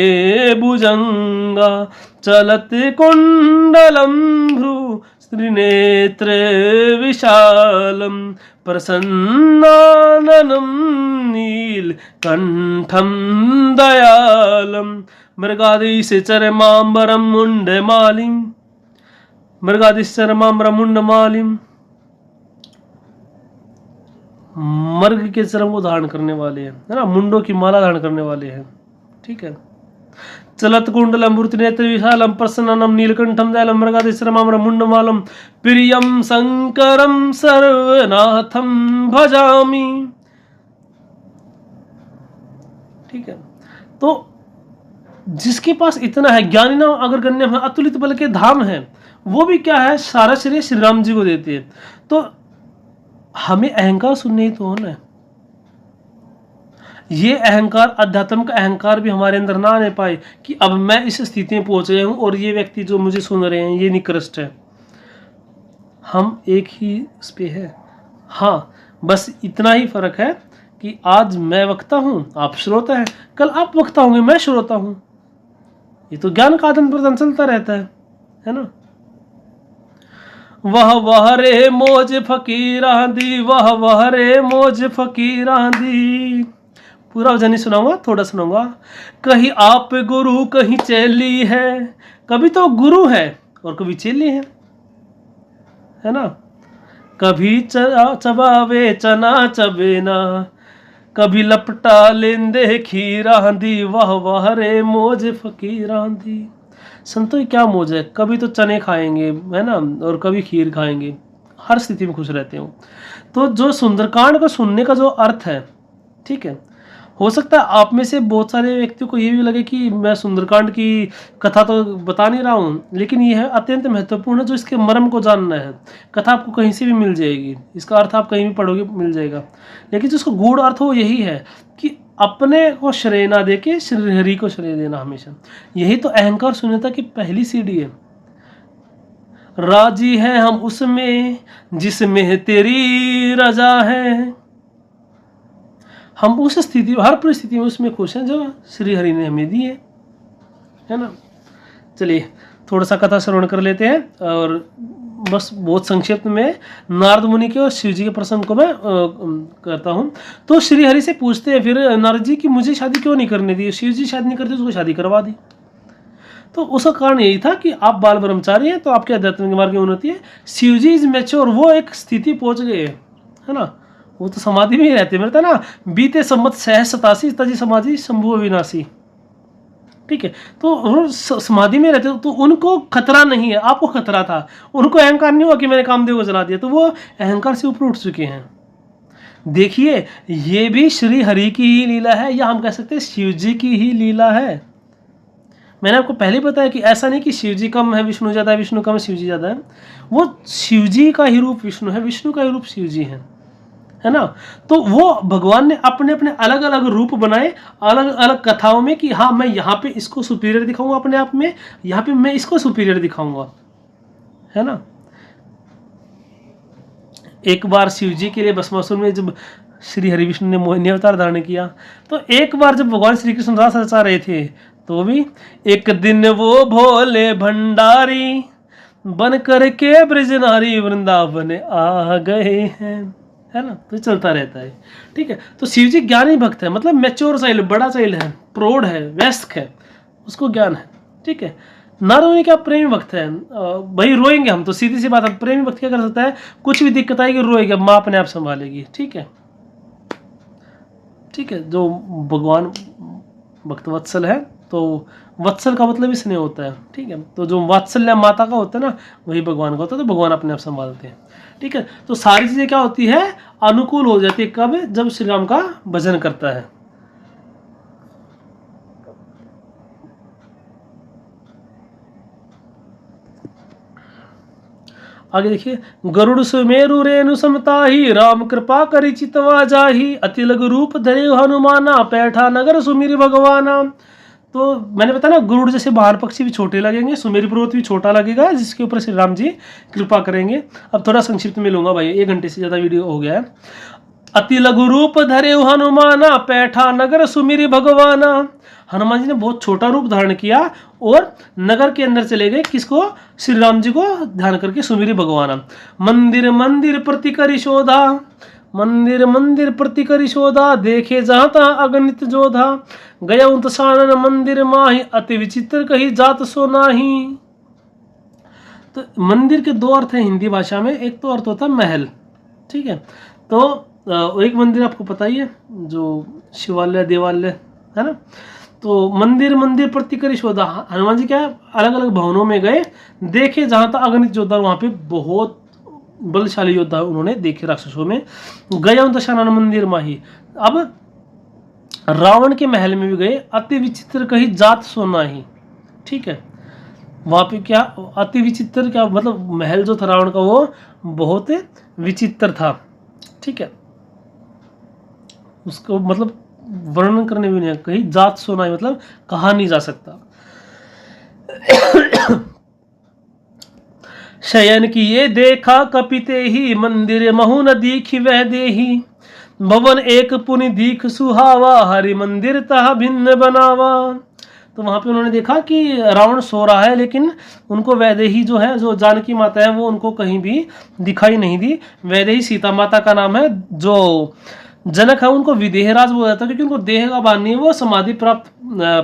भुजंगा चलत कुंडलम भ्रू त्रिनेत्र विशालम प्रसन्नाननं नीलकंठं दयालम मृगाधीशचरमाम्बरं मुंडमालिं मृगाधीशचरमाम्बरं मुंडमालिं मर्ग के चरम को धारण करने वाले हैं, है ना, मुंडों की माला धारण करने वाले हैं। ठीक है। चलत कुंडलम वृत्तिनेत्र विशालम प्रसन्नम नीलकंठम दयालम मृगाधीशचरमाम्बरं मुंडमालम प्रियम शंकरम सर्वनाथम भजामि। ठीक है। तो जिसके पास इतना है, ज्ञानी नाम अगर गण्य में अतुलित बल के धाम है, वो भी क्या है, सारा श्रेय श्री राम जी को देते हैं। तो हमें अहंकार सुनने ही तो होना है। ये अहंकार, अध्यात्म का अहंकार भी हमारे अंदर ना आने पाए कि अब मैं इस स्थिति में पहुंच गया हूं और ये व्यक्ति जो मुझे सुन रहे हैं ये निकृष्ट है। हम एक ही उस पे है। हाँ, बस इतना ही फर्क है कि आज मैं वक्ता हूं, आप श्रोता है, कल आप वक्ता होंगे, मैं श्रोता हूं। ये तो ज्ञान का आदान प्रदान चलता रहता है ना। वह रे मौज फकीरां दी, वह रे मौज फकीरां दी। पूरा वजह नहीं सुनाऊंगा, थोड़ा सुनाऊंगा। कहीं आप गुरु कहीं चेली है, कभी तो गुरु है और कभी चेली है ना। कभी चबावे चना चबेना, कभी लपटा लेंदे खीरा दी, वह रे मौज फकीरां दी। संतों की क्या मौज है, कभी तो चने खाएंगे, है ना, और कभी खीर खाएंगे, हर स्थिति में खुश रहते हो। तो जो सुंदरकांड को सुनने का जो अर्थ है, ठीक है, हो सकता है आप में से बहुत सारे व्यक्तियों को ये भी लगे कि मैं सुंदरकांड की कथा तो बता नहीं रहा हूँ, लेकिन ये है अत्यंत महत्वपूर्ण है, जो इसके मर्म को जानना है। कथा आपको कहीं से भी मिल जाएगी, इसका अर्थ आप कहीं भी पढ़ोगे मिल जाएगा, लेकिन जिसको गूढ़ अर्थ हो यही है कि अपने को श्रेय ना दे के श्री हरि को श्रेय देना हमेशा। यही तो अहंकार शून्यता की पहली सीढ़ी है। राजी है हम उसमें जिसमें तेरी रजा है, हम उस स्थिति, हर परिस्थिति में उसमें खुश हैं जो श्री हरि ने हमें दी है ना। चलिए थोड़ा सा कथा श्रवण कर लेते हैं, और बस बहुत संक्षिप्त में नारद मुनि के और शिव जी के प्रसंग को मैं करता हूँ। तो श्री हरि से पूछते हैं फिर नारद जी कि मुझे शादी क्यों नहीं करने दी, शिव जी शादी नहीं करते, उसको शादी करवा दी। तो उसका कारण यही था कि आप बाल ब्रह्मचारी हैं, तो आपके आध्यात्मिक मार्ग में उन्नति है। शिव जी इज मैच्योर, वो एक स्थिति पहुंच गए है ना, वो तो समाधि में ही रहते, मिलता ना, बीते सम्मत 87 तजी समाधि शंभु विनाशी। ठीक है, तो वो समाधि में रहते, तो उनको खतरा नहीं है, आपको खतरा था। उनको अहंकार नहीं हुआ कि मैंने कामदेव को जला दिया, तो वो अहंकार से ऊपर उठ चुके हैं। देखिए ये भी श्री हरि की ही लीला है, या हम कह सकते हैं शिव जी की ही लीला है। मैंने आपको पहले बताया कि ऐसा नहीं कि शिव जी कम है विष्णु ज्यादा है, विष्णु कम है शिव जी ज्यादा है। वो शिव जी का ही रूप विष्णु है, विष्णु का ही रूप शिव जी है ना। तो वो भगवान ने अपने अपने अलग अलग रूप बनाए अलग अलग कथाओं में कि हाँ मैं यहाँ पे इसको सुपीरियर दिखाऊंगा अपने आप में, यहाँ पे मैं इसको सुपीरियर दिखाऊंगा, है ना। एक बार शिव जी के लिए भस्मासुर में जब श्री हरि विष्णु ने मोहिनी अवतार धारण किया, तो एक बार जब भगवान श्री कृष्ण रास रचा रहे थे, तो भी एक दिन वो भोले भंडारी बन करके ब्रजनारी वृंदावन आ गए हैं, है ना। तो चलता रहता है। ठीक है, तो शिव जी ज्ञानी भक्त है, मतलब मैच्योर चाइल्ड, बड़ा चाइल्ड है, प्रौढ़ है, वयस्क है, उसको ज्ञान है। ठीक है, नारद मुनि क्या प्रेमी भक्त है। भाई रोएंगे हम तो, सीधी सी बात है, प्रेमी भक्त क्या कर सकता है, कुछ भी दिक्कत आएगी रोएगा, माँ अपने आप संभालेगी। ठीक है, ठीक है, जो भगवान भक्तवत्सल है तो वत्सल का मतलब ही स्नेह होता है, ठीक है। तो जो वात्सल्य माता का होता है ना, वही भगवान का होता है, तो भगवान अपने आप संभालते हैं, ठीक है। तो सारी चीज़ें क्या होती है, अनुकूल हो जाती है, कब, जब श्री राम का भजन करता है। आगे देखिए, गरुड़ सुमेरु रेणु समताही, राम कृपा करि चितवा जाही, अति लघु रूप धरे हनुमाना, पैठा नगर सुमिर भगवाना। तो मैंने बताया ना, गरुड़ जैसे बाहर पक्षी भी छोटे लगेंगे, सुमेरु पर्वत भी छोटा लगेगा, जिसके ऊपर श्री राम जी कृपा करेंगे। अब थोड़ा संक्षिप्त में लूंगा भाई, 1 घंटे से ज़्यादा वीडियो हो गया है। अति लघु रूप धरे हनुमाना, पैठा नगर सुमिर भगवाना। हनुमान जी ने बहुत छोटा रूप धारण किया और नगर के अंदर चले गए, किसको, श्री राम जी को ध्यान करके, सुमिर भगवाना। मंदिर मंदिर प्रति करि शोधा, मंदिर मंदिर प्रति करि शोधा, देखे जहाँ तहाँ अगणित जोधा, गया तसानन मंदिर माही, अति विचित्र कही जात सो नाही। तो मंदिर के 2 अर्थ हैं हिंदी भाषा में, एक तो अर्थ होता है महल, ठीक है। तो एक मंदिर आपको पता ही है, जो शिवालय देवालय है ना। तो मंदिर मंदिर प्रति करि शोधा, हनुमान जी क्या अलग अलग भवनों में गए, देखे जहाँ तक अगणित योद्धा, वहाँ पे बहुत बलशाली योद्धा उन्होंने देखे राक्षसों में। गया दशानन मंदिर माही, अब रावण के महल में भी गए, अति विचित्र कही जात सोना ही, ठीक है। वहाँ पे क्या अति विचित्र, क्या मतलब महल जो था रावण का वो बहुत विचित्र था, ठीक है। उसको मतलब वर्णन करने भी नहीं, कहीं जात सोना मतलब कहा नहीं जा सकता। शयन की ये देखा कपिते ही, मंदिर महु न दीखी वह देही, भवन एक पुनि दीख सुहावा, हरि मंदिर तहा भिन्न बनावा। तो वहाँ पे उन्होंने देखा कि रावण सो रहा है, लेकिन उनको वैदेही जो है, जो जानकी माता है, वो उनको कहीं भी दिखाई नहीं दी। वैदेही सीता माता का नाम है, जो जनक है उनको विदेहराज बोला जाता है, क्योंकि उनको देह का भान नहीं है, वो समाधि प्राप्त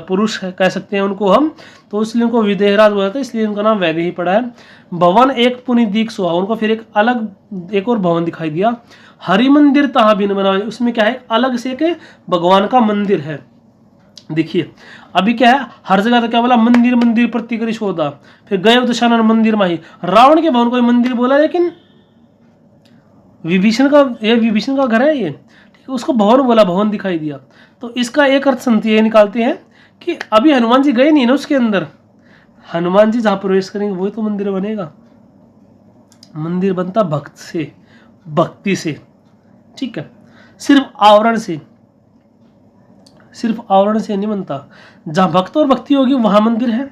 पुरुष कह सकते हैं उनको हम, तो इसलिए उनको विदेहराज बोला जाता है, इसलिए उनका नाम वैदेही पड़ा है। भवन एक पुनि दीख सुहा, उनको फिर एक अलग एक और भवन दिखाई दिया। हरि मंदिर तहा बिन बना, उसमें क्या है, अलग से एक भगवान का मंदिर है। देखिए अभी क्या है, हर जगह तो क्या बोला, मंदिर मंदिर प्रति करि शोधा, फिर गए दशानन मंदिर माही। रावण के भवन को मंदिर बोला, लेकिन विभीषण का घर है ये, ठीक है, उसको भवन बोला, भवन दिखाई दिया। तो इसका एक अर्थ संत ये निकालते हैं कि अभी हनुमान जी गए नहीं ना उसके अंदर, हनुमान जी जहाँ प्रवेश करेंगे वही तो मंदिर बनेगा। मंदिर बनता भक्त से, भक्ति से, ठीक है, सिर्फ आवरण से, सिर्फ आवरण से नहीं बनता। जहाँ भक्त और भक्ति होगी वहाँ मंदिर है।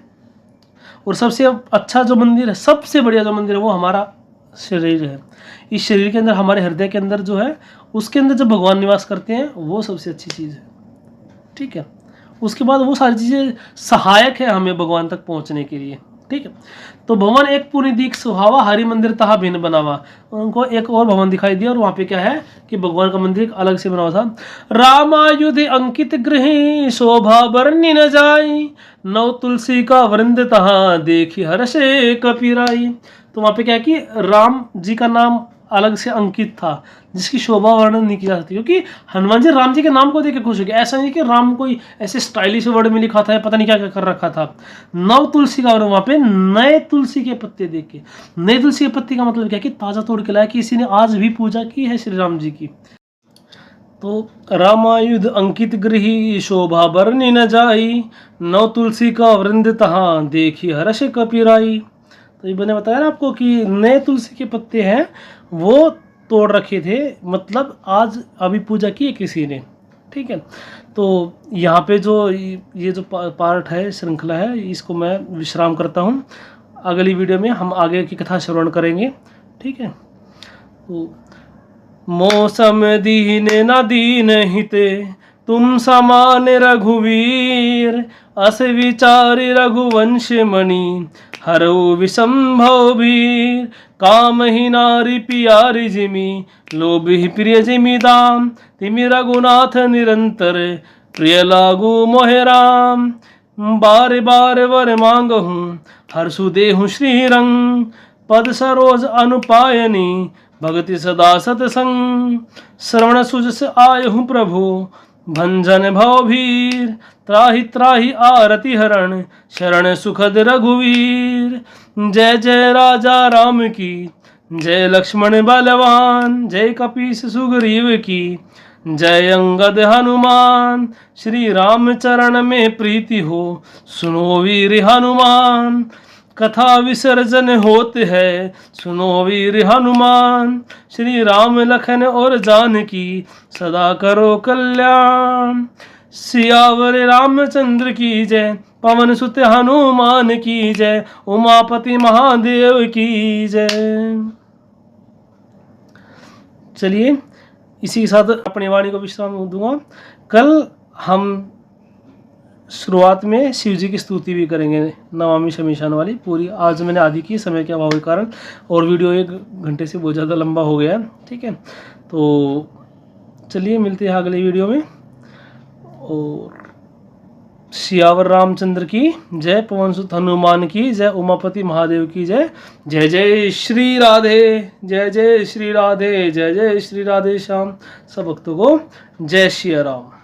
और सबसे अच्छा जो मंदिर है, सबसे बढ़िया जो मंदिर है, वो हमारा शरीर है। इस शरीर के अंदर, हमारे हृदय के अंदर जो है, उसके अंदर जब भगवान निवास करते हैं, वो सबसे अच्छी चीज़ है, ठीक है। उसके बाद वो सारी चीज़ें सहायक है हमें भगवान तक पहुंचने के लिए, ठीक है। तो भवन एक पुनि दीख सुहावा, हरि मंदिर तहा भिन्न बनावा, उनको एक और भवन दिखाई दिया, और वहाँ पे क्या है कि भगवान का मंदिर एक अलग से बना हुआ था। रामायुध अंकित गृह, शोभा बरनी न जाई, नव तुलसी का वृंद तहा, देखी हर्षे कपिराई। तो वहाँ पे क्या है कि राम जी का नाम अलग से अंकित था, जिसकी शोभा वर्णन नहीं की जा सकती, क्योंकि हनुमान जी राम जी के नाम को देख के खुश हो गए। ऐसा नहीं कि राम कोई ऐसे स्टाइलिश वर्ड में लिखा था, पता नहीं क्या क्या कर रखा था। नव तुलसी का, वहाँ पे नए तुलसी के पत्ते देख के, नए तुलसी के पत्ते का मतलब क्या कि ताजा तोड़ के लाया, कि किसी ने आज भी पूजा की है श्री राम जी की। तो रामायुध अंकित गृही, शोभा बरनी न जाई, नव तुलसी का वृंद तहा, देखी हर्ष कपिराई। तो ये मैंने बताया ना आपको कि नए तुलसी के पत्ते हैं, वो तोड़ रखे थे, मतलब आज अभी पूजा की है किसी ने, ठीक है। तो यहाँ पे जो ये जो पार्ट है, श्रृंखला है, इसको मैं विश्राम करता हूँ। अगली वीडियो में हम आगे की कथा श्रवण करेंगे, ठीक है। तो मौसम दीन न दीन हिते, तुम समान रघुवीर, अस विचारि रघुवंश मणि, हरऊ विसंभव भीर, काम ही नारी पियारी जिमी, लोभ ही प्रिय जिमी दाम, तिमि रघुनाथ निरंतर, प्रिय लागू मोहे राम। बार बार वर मांगहूँ, हर्षु देहु श्री रंग, पद सरोज अनुपायनी, भगति सदा सतसंग, श्रवण सुजस आयहु प्रभु, भंजन भव भीर, त्राहि त्राहि आरति हरण, शरण सुखद रघुवीर। जय जय राजा राम की, जय लक्ष्मण बलवान, जय कपीस सुग्रीव की, जय अंगद हनुमान। श्री राम चरण में प्रीति हो, सुनो वीर हनुमान। कथा विसर्जन होते है, सुनो वीर हनुमान। श्री राम लखन और जानकी, सदा करो कल्याण। सियावर रामचंद्र की जय, पवन सुत हनुमान की जय, उमापति महादेव की जय। चलिए इसी के साथ अपनी वाणी को विश्राम दूंगा। कल हम शुरुआत में शिव जी की स्तुति भी करेंगे, नमामि शमीशान वाली पूरी। आज मैंने आधी की, समय के अभाव के कारण, और वीडियो 1 घंटे से बहुत ज़्यादा लंबा हो गया है। ठीक है, तो चलिए मिलते हैं अगले वीडियो में। और सियावर रामचंद्र की जय, पवन सुत हनुमान की जय, उमापति महादेव की जय। जय जय श्री राधे, जय जय श्री राधे, जय जय श्री राधे श्याम। सब भक्तों को जय श्री राम।